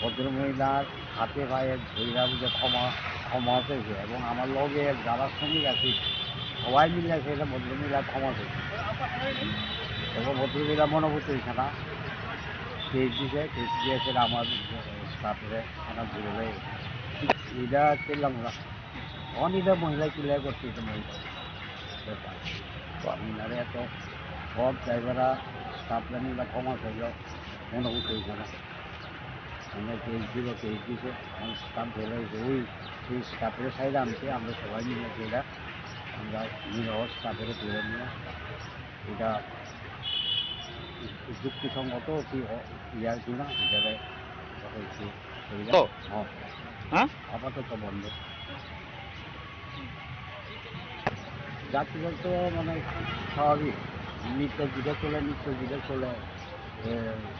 ভদ্রমহিলার হাতে পায়ে ধৈরা বুঝে ক্ষমা পেয়েছে, এবং আমার লগে যারা শ্রমিক আছে সবাই মিলে সেটা ভদ্রমহিলা ক্ষমা পেয়েছে, এবং ভদ্রমহিলা মনোভূত হয়েছে না, কেস দিয়েছে আমার স্টাফে থানা ঘুরে এটা করলাম না। অনিটা মহিলা ক্লিয়ার করছে, এটা মহিলা মহিলারে এত সব ড্রাইভাররা স্টাফরা মিলা ক্ষমা চাইল, মনোভূত হয়েছে না। আমরা কেস দিছে স্টাফ ধরে ওই সেই স্টাফের সাইডে আনছে, আমরা সবাই মিলে সেটা আমরা নিরহ স্টাফের তুলে নিয়ে এটা যুক্তিসঙ্গত কি ইয়ার কিনা হিসাবে হয়েছে, আপাতত বন্ধ। যাত্রীদের তো মানে স্বাভাবিক নিত্য জিডে চলে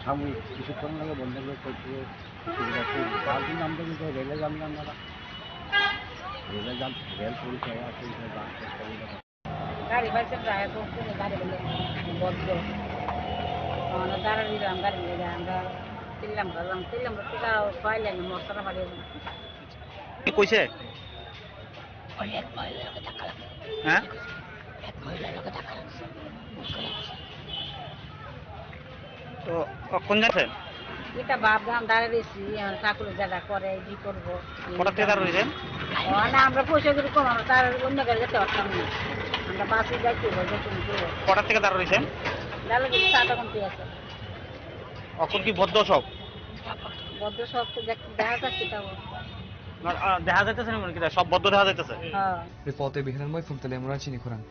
সাময়িক কিছুক্ষণ লাগে বন্ধ করে করতে পাঁচদিন আমরা কিন্তু রেলে জানলাম না, রেল পরিষেবা আছে গাড়ি বাইছে প্রায় গাড়ি বলে বদ্ধ দাঁড়া দিলাম, গাড়ি লেগে আমরা তিল্লাম পাইলেন মশলা পাড়ি কইছে হ্যাঁ তো কোন যাচ্ছেন? এটা ভাবলাম দাঁড়িয়েছি ঠাকুরের জায়গা করে কি করবো, কটা থেকে দাঁড়িয়েছেন? না আমরা পয়সা করে কম, আমরা তার অন্য গাড়ি যেতে পারতাম না, আমরা বাসে যাইতে হবে। কটা থেকে দাঁড়িয়েছেন? দাঁড়িয়ে 7 ঘন্টা আছে। এখন কি বদ্ধ সব? বদ্ধ সব তো দেখা যাচ্ছে, তাও দেখা যাইতেছে না, সব বদ্ধ দেখা যাইতেছে। Reporter Bihanmoy from Telemura Chinikurang.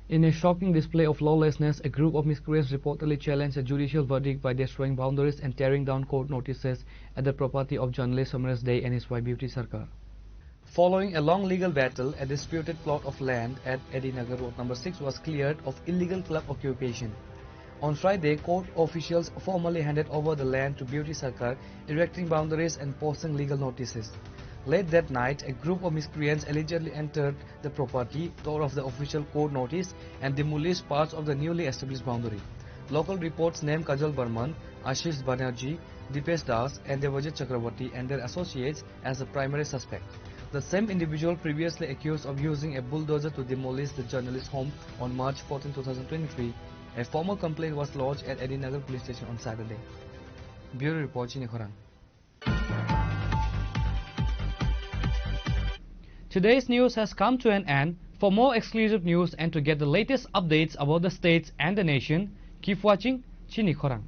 In a shocking display of lawlessness, a group of miscreants reportedly challenged a judicial verdict by destroying boundaries and tearing down court notices at the property of journalist Samras Day and his wife Beauty Sarkar. Following a long legal battle, a disputed plot of land at Edinagar Road number 6 was cleared of illegal club occupation. On Friday, court officials formally handed over the land to Beauty Sarkar, erecting boundaries and posting legal notices. Late that night, a group of miscreants allegedly entered the property, tore off the official court notice and demolished parts of the newly established boundary. Local reports name Kajal Burman, Ashish Banerjee, Dipesh Das and Devajit Chakraborty and their associates as the primary suspect. The same individual previously accused of using a bulldozer to demolish the journalist's home on March 14, 2023. A formal complaint was lodged at Edinagar police station on Saturday. Bureau Report, Chini Khorang. Today's news has come to an end. For more exclusive news and to get the latest updates about the states and the nation, keep watching Chini Khorang.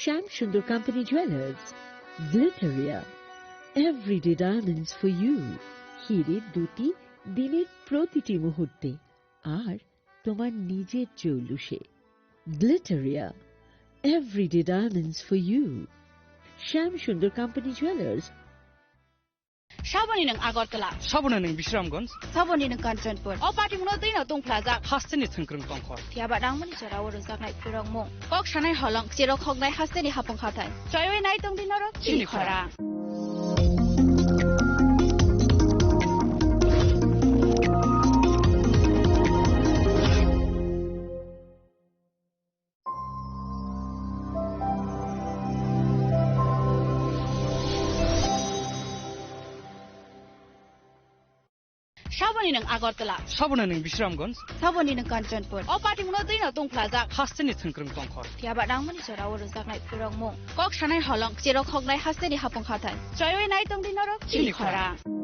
Sham Sundar Company Jewelers, Glitteria, everyday diamonds for you. হিরের দুটি দিনের প্রতিটি মুহূর্তে আর তোমার নিজের জৌলুসে। Glitteria, everyday diamonds for you. Sham Sundar Company Jewelers. Shabani ng Agartala. Sabuna ng Bishramganj. Sabani ng Kanchanpur. O pati mo na tayo tong plaza. Hasteni thengkrung tongkhor. Tiaba dang mani chara waro zaknai purang mo. Kok shanai holong chiro khognai hasteni hapong khatai. Choywei nai tong dinaro chini khora. Sabani ng Agartala. Sabuna ng Bishramganj. Sabani ng Kanchanpur. O pati mo na tayo tong plaza. Hasteni thengkrung tongkhor. Tiaba dang mani chara waro zaknai purang mo. Kok shanai holong chiro khognai hasteni hapong khatai. Choywei nai tong dinaro chini khora.